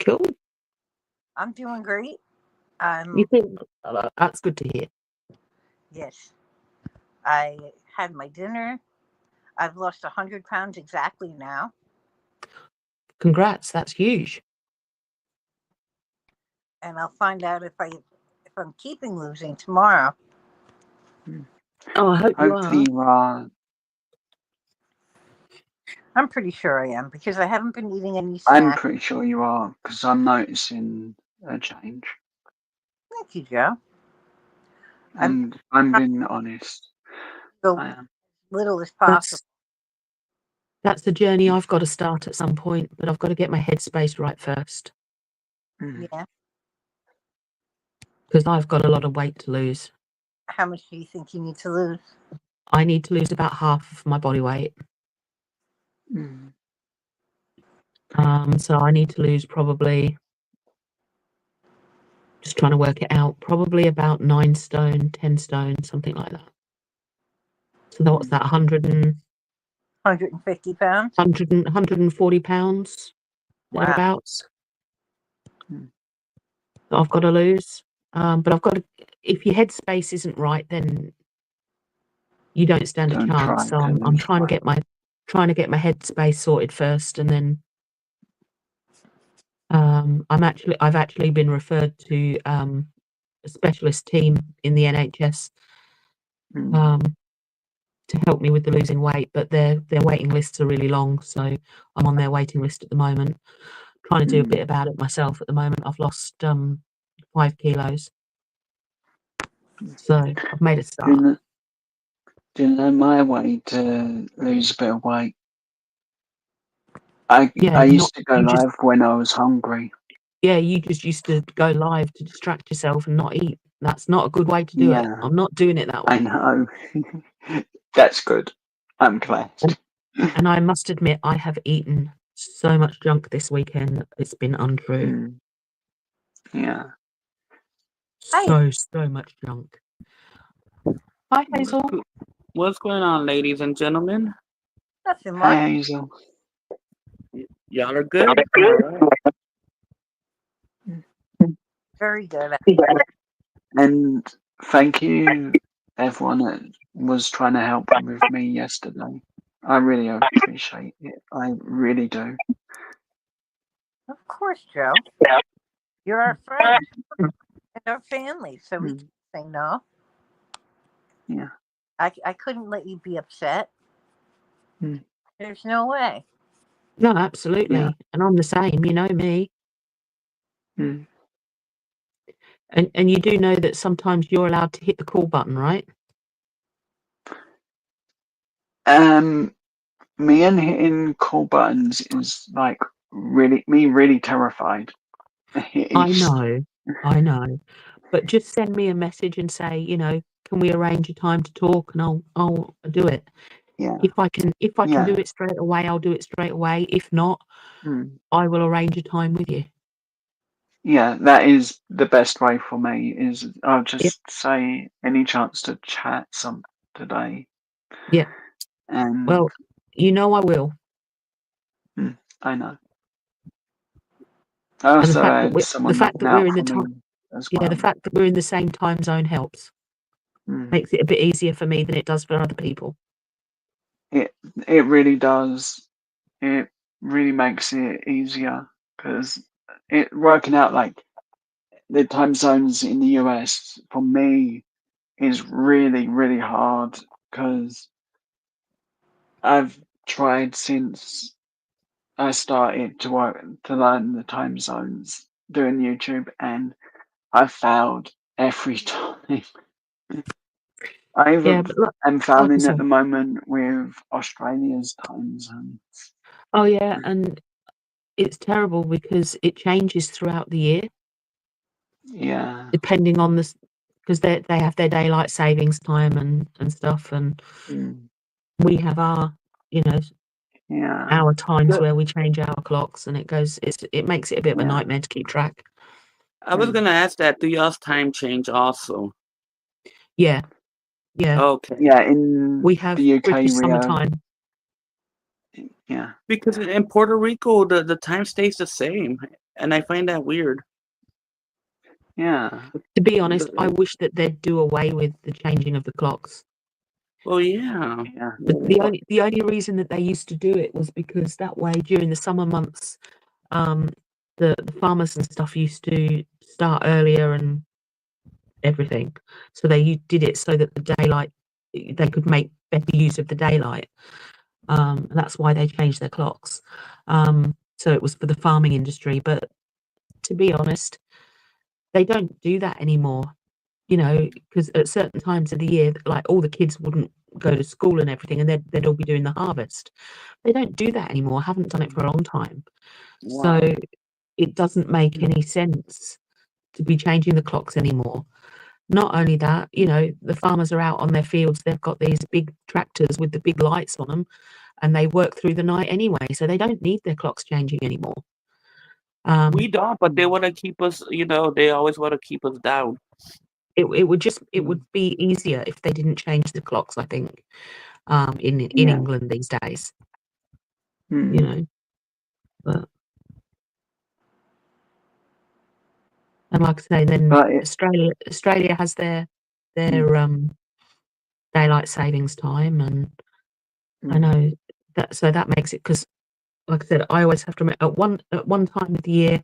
F: Cool.
A: I'm doing great.
F: You think that's good to hear.
A: Yes, I had my dinner. I've lost 100 pounds exactly now.
F: Congrats, that's huge.
A: And I'll find out if I'm keeping losing tomorrow.
F: Oh, I hope you
D: Hopefully
F: are.
D: you are.
A: I'm pretty sure I am because I haven't been eating any
D: I'm
A: snacks.
D: pretty sure you are because I'm noticing a change.
A: Thank you, Joe. I'm
D: And I'm being honest.
A: go
D: I am.
A: little as possible.
F: That's the journey I've got to start at some point, but I've got to get my headspace right first
D: Mm.
A: Yeah.
F: because I've got a lot of weight to lose.
A: How much do you think you need to lose?
F: I need to lose about half of my body weight.
D: Mm.
F: So I need to lose probably, just trying to work it out, probably about 9 stone, 10 stone, something like that. So what's that,
A: 150 pounds?
F: 140 pounds,
A: Wow.
F: thereabouts,
D: Mm.
F: that I've got to lose. But I've got to, if your headspace isn't right, then you don't stand a
D: Don't try
F: chance. So
D: to
F: I'm
D: lose
F: trying to
D: weight.
F: get my headspace sorted first, and then I've actually been referred to a specialist team in the NHS
D: Mm.
F: to help me with the losing weight, but their waiting lists are really long, so I'm on their waiting list at the moment. Trying to do a bit
D: Mm.
F: about it myself at the moment. I've lost 5 kilos, so I've made a
D: Do you
F: start.
D: know, do you know my way to lose a bit of weight?
F: Yeah,
D: I
F: not
D: used to go
F: you just
D: live when I was hungry.
F: yeah, you just used to go live to distract yourself and not eat. That's not a good way to do it.
D: Yeah,
F: I'm not doing it that
D: I
F: way.
D: know. That's good. I'm glad.
F: And I must admit, I have eaten so much junk this weekend. It's been untrue.
D: Mm. Yeah.
A: Hi.
F: So much junk. Hi, Hazel.
G: What's going on, ladies and gentlemen?
A: Nothing
D: Hi,
A: much.
D: Hazel.
G: Y'all are good? All right.
A: Very good.
D: And thank you, everyone that was trying to help with me yesterday. I really appreciate it. I really do.
A: Of course, Joe. You're our friend and our family, so we
D: Mm.
A: can't say no.
D: Yeah.
A: I couldn't let you be upset.
D: Mm.
A: There's no way.
F: No,
D: Yeah.
F: absolutely. And I'm the same, you know me.
D: Mm.
F: And you do know that sometimes you're allowed to hit the call button, right?
D: Me and hitting call buttons is like really terrified. It
F: I
D: is.
F: know. But just send me a message and say, can we arrange a time to talk, and I'll do it.
D: Yeah.
F: If I can
D: Yeah.
F: do it straight away, I'll do it straight away. If not,
D: Mm.
F: I will arrange a time with you.
D: Yeah, that is the best way for me. Is I'll
F: Yeah.
D: just say any chance to chat some today,
F: Yeah.
D: and
F: Well, you know I will.
D: I know. I
F: And
D: also had someone
F: the fact
D: looking
F: that we're
D: out
F: in
D: for
F: the
D: me
F: time,
D: as
F: yeah, the
D: well.
F: fact that we're in the same time zone helps.
D: Mm.
F: Makes it a bit easier for me than it does for other people.
D: It really does. It really makes it easier because it working out like the time zones in the US for me is really, really hard because I've tried since I started to work to learn the time zones doing YouTube, and I failed every time. I
F: Yeah,
D: even
F: but
D: am
F: like I
D: failing
F: say,
D: at the moment with Australia's time zone.
F: oh yeah, and it's terrible because it changes throughout the year
D: Yeah.
F: depending on because they have their daylight savings time and stuff, and
D: Mm.
F: we have our, you know,
D: Yeah.
F: our times
G: So
F: where we change our clocks, and it makes it a bit of a
D: Yeah.
F: nightmare to keep track.
G: I was gonna ask that. Do y'all's time change also?
F: Yeah, yeah,
G: Okay.
D: Yeah. In
F: we have
D: the UK,
F: British
D: we have.
F: summertime.
D: Yeah.
G: Because in Puerto Rico, the time stays the same, and I find that weird.
D: Yeah.
F: To be honest, I
G: The-
F: wish that they'd do away with the changing of the clocks.
G: Well, yeah.
D: Yeah.
F: But the only reason that they used to do it was because that way during the summer months, um, the farmers and stuff used to start earlier and everything. So did it so that the daylight they could make better use of the daylight. That's why they changed their clocks. So it was for the farming industry. But to be honest, they don't do that anymore. You know, because at certain times of the year, like all the kids wouldn't go to school and everything, and they'd all be doing the harvest. They don't do that anymore. Haven't done it for a long time. So
G: Wow.
F: it doesn't make any sense to be changing the clocks anymore. Not only that, you know, the farmers are out on their fields. They've got these big tractors with the big lights on them, and they work through the night anyway, so they don't need their clocks changing anymore.
G: We don't, but they want to keep us. They always want to keep us down.
F: It would be easier if they didn't change the clocks, I think, in
D: Yeah.
F: England these days,
D: Mm.
F: you know. But and like I say, then
D: But
F: Australia has their daylight savings time, and I know that makes it because, like I said, I always have to remember at one time of the year,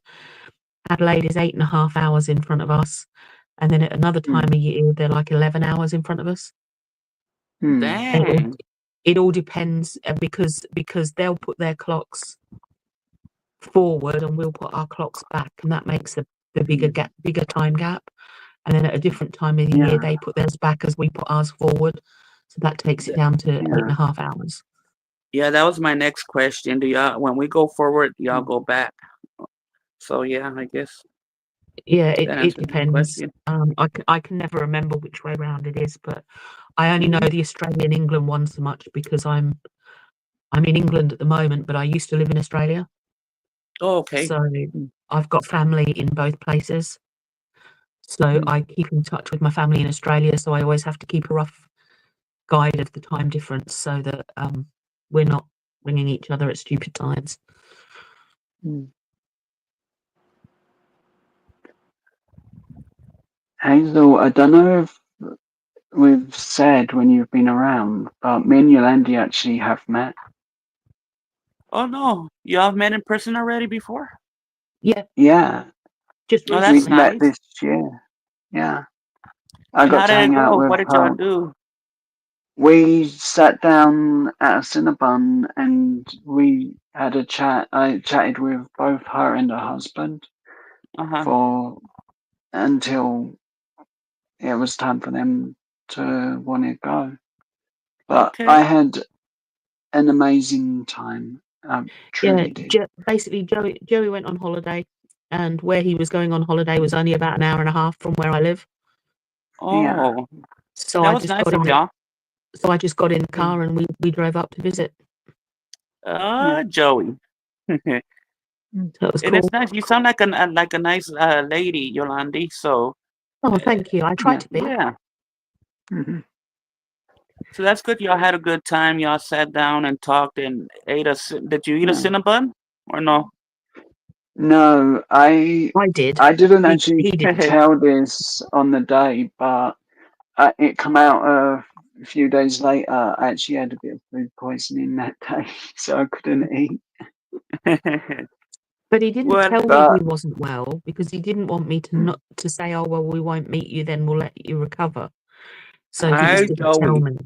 F: Adelaide is 8.5 hours in front of us, and then at another time
D: Mm.
F: of year, they're like 11 hours in front of us.
D: Mm.
G: Dang.
F: It all depends because they'll put their clocks forward and we'll put our clocks back, and that makes the bigger time gap. And then at a different time of the year,
D: Yeah.
F: they put theirs back as we put ours forward, so that takes it down to
D: Yeah.
F: 8.5 hours.
G: Yeah, that was my next question. Do y'all, when we go forward, do y'all
D: Mm.
G: go back? So yeah, I guess
F: Yeah,
G: that
F: it
G: answers my
F: depends.
G: question.
F: I can never remember which way round it is, but I only know the Australian England one so much because I'm in England at the moment, but I used to live in Australia,
G: Oh, okay.
F: so I've got family in both places. So
D: Mm.
F: I keep in touch with my family in Australia, so I always have to keep a rough guide of the time difference so that we're not ringing each other at stupid times.
D: Mm. Hazel, I don't know if we've said when you've been around, but me and Yolandi actually have met.
G: Oh no, y'all have met in person already before?
F: Yeah,
D: Yeah,
F: just
G: Oh,
D: we
G: that's
F: recently.
D: met
G: nice.
D: this year. Yeah, I
G: And
D: got
G: how
D: to
G: did it
D: hang out
G: go?
D: with
G: What did y'all
D: her.
G: do?
D: We sat down at a Cinnabon and we had a chat. I chatted with both her and her husband
G: Uh-huh.
D: for until it was time for them to want to go. But I
G: Okay.
D: had an amazing time. I
F: Yeah,
D: truly did.
F: basically Joey went on holiday, and where he was going on holiday was only about an hour and a half from where I live.
D: Yeah.
G: Oh,
F: So
G: that
F: I
G: was
F: just
G: nice
F: got
G: of
F: him.
G: y'all.
F: so I just got in the car and we drove up to visit.
G: Joey.
F: So it was
G: And
F: cool.
G: it's nice. You sound like a nice lady, Yolandi. So
F: Oh, thank you. I try to be.
G: yeah.
D: Mhm.
G: So that's good. Y'all had a good time. Y'all sat down and talked and ate Did you eat a
D: Yeah.
G: Cinnabon or no?
D: No, I
F: did.
D: didn't
F: He
D: actually
F: did.
D: tell this on the day, but it come out a few days later. I actually had a bit of food poisoning that day, so I couldn't eat.
F: But he didn't
G: Well,
F: tell me
D: But
F: he wasn't well because he didn't want me to not to say, oh well, we won't meet you, then we'll let you recover. So he just didn't tell me.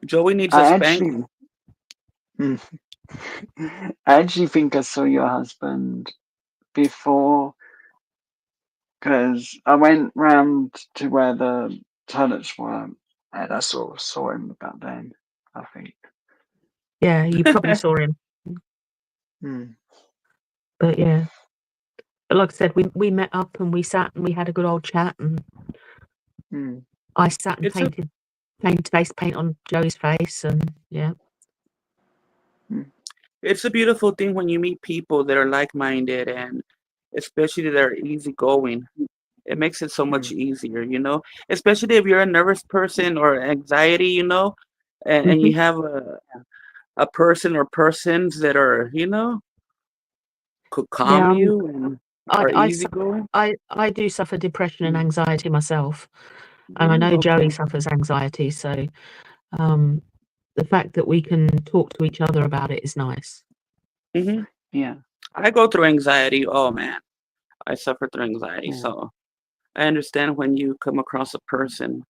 G: Joey needs
D: I
G: a
D: actually,
G: spanking.
D: I actually think I saw your husband before, because I went round to where the toilets were, and I sort of saw him about then, I think.
F: Yeah, you probably saw him.
D: Mm.
F: But yeah. But like I said, we met up and we sat and we had a good old chat, and I sat and painted face paint on Joey's face, and yeah.
G: It's a beautiful thing when you meet people that are like-minded and especially that are easygoing. It makes it so much easier, you know, especially if you're a nervous person or anxiety, you know, and you have a person or persons that are, you know, could calm you and are easygoing.
F: I do suffer depression and anxiety myself, and I know Joey suffers anxiety, so the fact that we can talk to each other about it is nice.
D: Yeah.
G: I go through anxiety. Oh man, I suffer through anxiety. So I understand when you come across a person,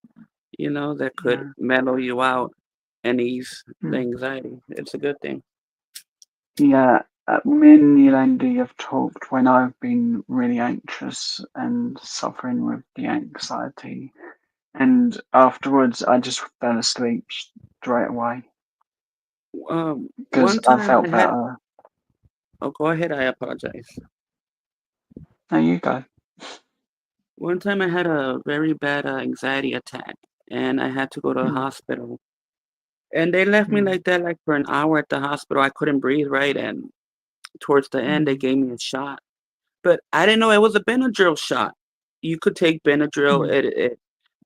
G: you know, that could mellow you out and ease the anxiety. It's a good thing.
D: Yeah, me and Yolandi have talked when I've been really anxious and suffering with the anxiety, and afterwards I just fell asleep straight away because
G: One
D: I
G: time
D: felt better.
G: Oh, go ahead. I apologize.
D: There you go.
G: One time I had a very bad anxiety attack, and I had to go to the hospital. And they left me like that, like for an hour at the hospital. I couldn't breathe right, and towards the end, they gave me a shot. But I didn't know it was a Benadryl shot. You could take Benadryl.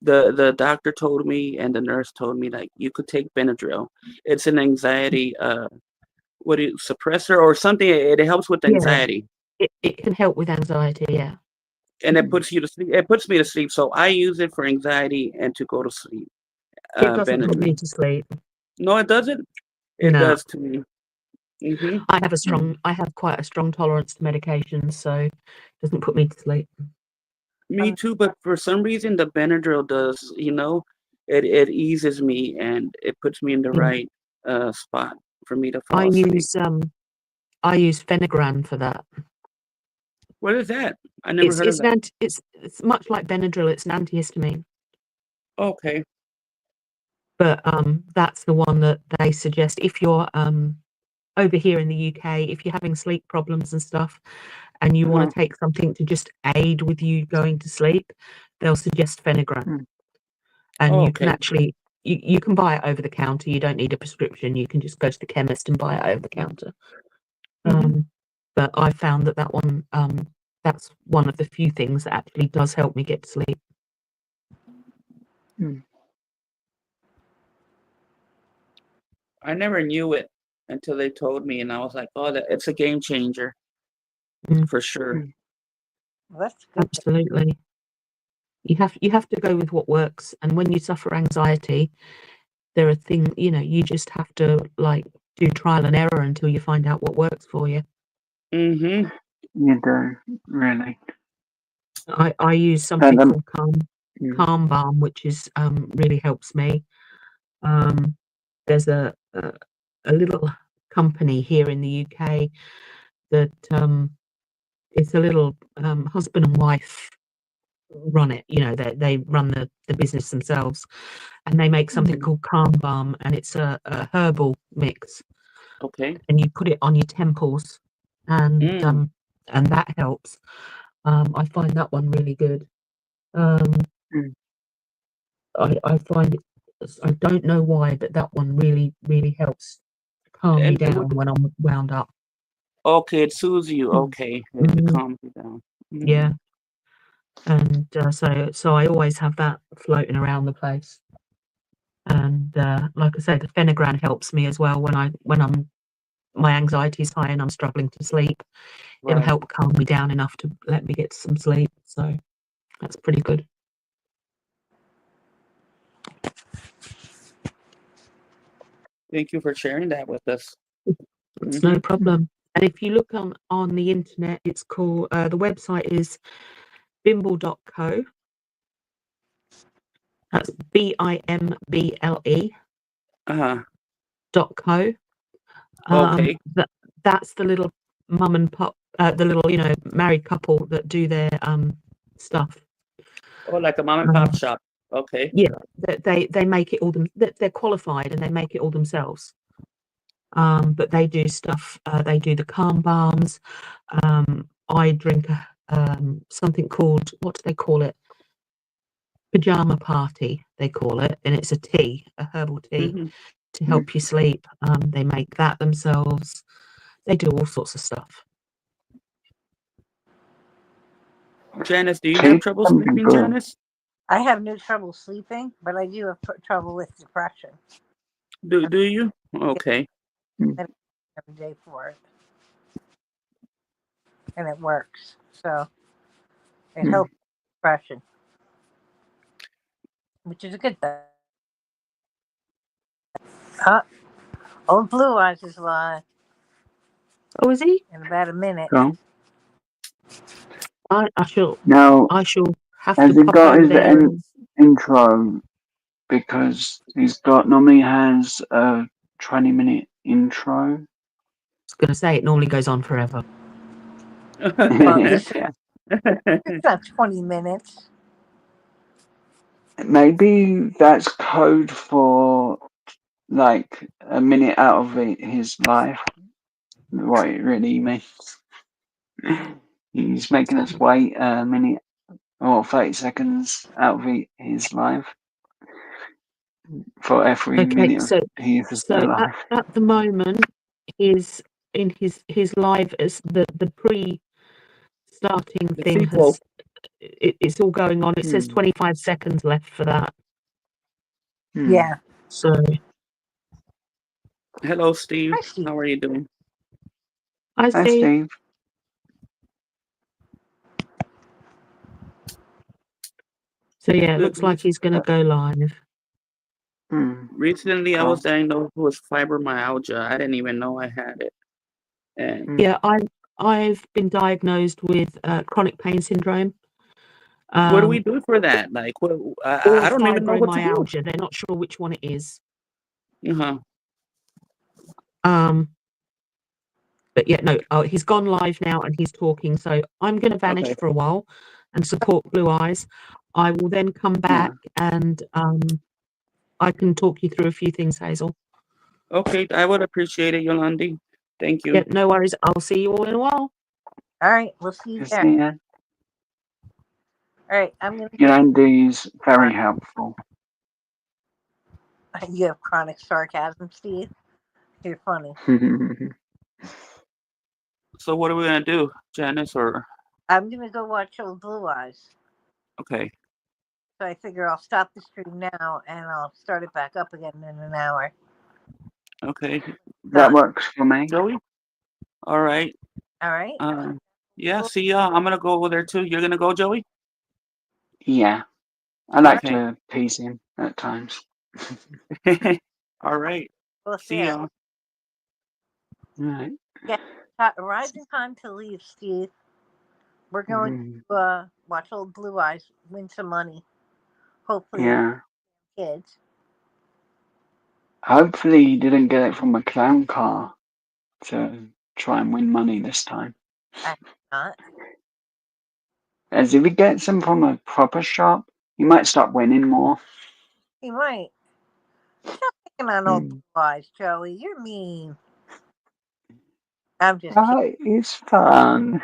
G: The doctor told me, and the nurse told me, like, you could take Benadryl. It's an anxiety suppressor or something. It helps with anxiety.
F: Yeah, it can help with anxiety. Yeah.
G: And it puts you to sleep. It puts me to sleep. So I use it for anxiety and to go to sleep.
F: It doesn't put me
G: Benadryl.
F: to sleep.
G: No, it doesn't. It does to me.
F: I have quite a strong tolerance to medications, so it doesn't put me to sleep.
G: Me too, but for some reason the Benadryl does, you know, it eases me and it puts me in the right spot for me to fall asleep.
F: I use Phenagran for that.
G: What is that? I never heard of that.
F: It's much like Benadryl. It's an antihistamine.
G: Okay.
F: But that's the one that they suggest if you're over here in the UK, if you're having sleep problems and stuff, and you want to take something to just aid with you going to sleep, they'll suggest Phenagran. And you can actually you can buy it over the counter. You don't need a prescription. You can just go to the chemist and buy it over the counter. But I found that one that's one of the few things that actually does help me get to sleep.
G: I never knew it until they told me, and I was like, "Oh, it's a game changer for sure."
A: Well, that's good.
F: Absolutely. You have to go with what works, and when you suffer anxiety, there are things, you know, you just have to like do trial and error until you find out what works for you.
D: You do, really.
F: I use something called Calm Balm, which is really helps me. There's a little company here in the UK that it's a little husband and wife run it. You know, they run the business themselves, and they make something called Calm Balm, and it's a herbal mix.
G: Okay.
F: And you put it on your temples, and that helps. I find that one really good. I find it. I don't know why, but that one really helps calm me
G: And
F: down when I'm wound up.
G: okay, it soothes you. Okay, it calms you down.
F: Yeah, and so I always have that floating around the place. And like I say, the fenugreek helps me as well when I'm my anxiety is high and I'm struggling to sleep. It'll
G: Right.
F: help calm me down enough to let me get some sleep. So that's pretty good.
G: Thank you for sharing that with us.
F: It's no problem. And if you look on the internet, it's called the website is bimble.co. That's BIMBLE
G: Uh-huh.
F: .co.
G: Okay.
F: That's the little mum and pop, the little married couple that do their stuff.
G: Oh, like a mom and pop shop. Okay.
F: Yeah, they make it all they're qualified and they make it all themselves. But they do stuff. They do the calm balms. I drink something called, what do they call it? Pajama party, they call it, and it's a tea, a herbal tea to help you sleep. They make that themselves. They do all sorts of stuff.
G: Janice, do you have trouble sleeping, Janice?
A: I have no trouble sleeping, but I do have trouble with depression.
G: Do you? Okay.
A: Every day for it, and it works. So it helps depression, which is a good thing. Old Blue Eyes is live
F: Oh, is he?
A: in about a minute.
D: Go.
F: I shall
D: Now,
F: have
D: has
F: to
D: he
F: pop
D: got
F: over
D: his
F: there.
D: intro? Because he's normally has a 20-minute intro.
F: I was going to say it normally goes on forever.
A: It's not 20 minutes.
D: Maybe that's code for like a minute out of his life. What it really means. He's making us wait a minute or 30 seconds out of his life for every
F: Okay,
D: minute
F: so
D: he is still alive.
F: at the moment, is in his live as the pre-starting thing has it's all going on. It says 25 seconds left for that.
A: Yeah.
F: So
G: Hello, Steve.
A: Hi, Steve.
G: How are you doing?
F: Hi, Steve. So yeah, it looks like he's going to go live.
G: Recently, I was diagnosed with fibromyalgia. I didn't even know I had it. And
F: yeah, I've been diagnosed with chronic pain syndrome.
G: What do we do for that? Like, what? I don't even know what to do.
F: Fibromyalgia. They're not sure which one it is. But yeah, no. Oh, he's gone live now and he's talking. So I'm going to vanish for a while and support Blue Eyes. I will then come back and I can talk you through a few things, Hazel.
G: Okay, I would appreciate it, Yolandi. Thank you.
F: Yeah, no worries. I'll see you all in a while.
A: All right, we'll see you there. All right, I'm going to.
D: Yolandi's very helpful.
A: You have chronic sarcasm, Steve. You're funny.
G: So what are we gonna do, Janice? Or
A: I'm going to go watch Old Blue Eyes.
G: Okay.
A: So I figure I'll stop the stream now and I'll start it back up again in an hour.
G: Okay.
D: That works for me.
G: Joey? All right.
A: All right.
G: Yeah, see ya. I'm gonna go over there too. You're gonna go, Joey?
D: Yeah. I like to tease him at times.
G: All right.
A: We'll
G: see ya.
D: All right.
A: Yeah, rising time to leave, Steve. We're going to watch Old Blue Eyes win some money. Hopefully, kids.
D: Hopefully he didn't get it from a clown car to try and win money this time.
A: I not.
D: As if he gets them from a proper shop, he might start winning more.
A: He might. Stop picking on Old Blue Eyes, Joey. You're mean. I'm just kidding.
D: It's fun.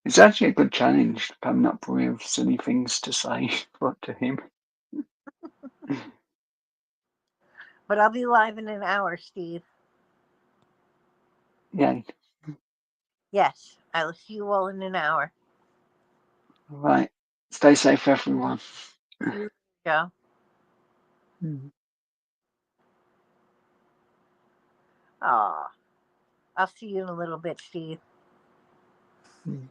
D: It's actually a good challenge coming up with silly things to say to him.
A: But I'll be live in an hour, Steve.
D: Yay.
A: Yes, I will see you all in an hour.
D: Right. Stay safe, everyone.
A: You go. Aw. I'll see you in a little bit, Steve.
D: Mm.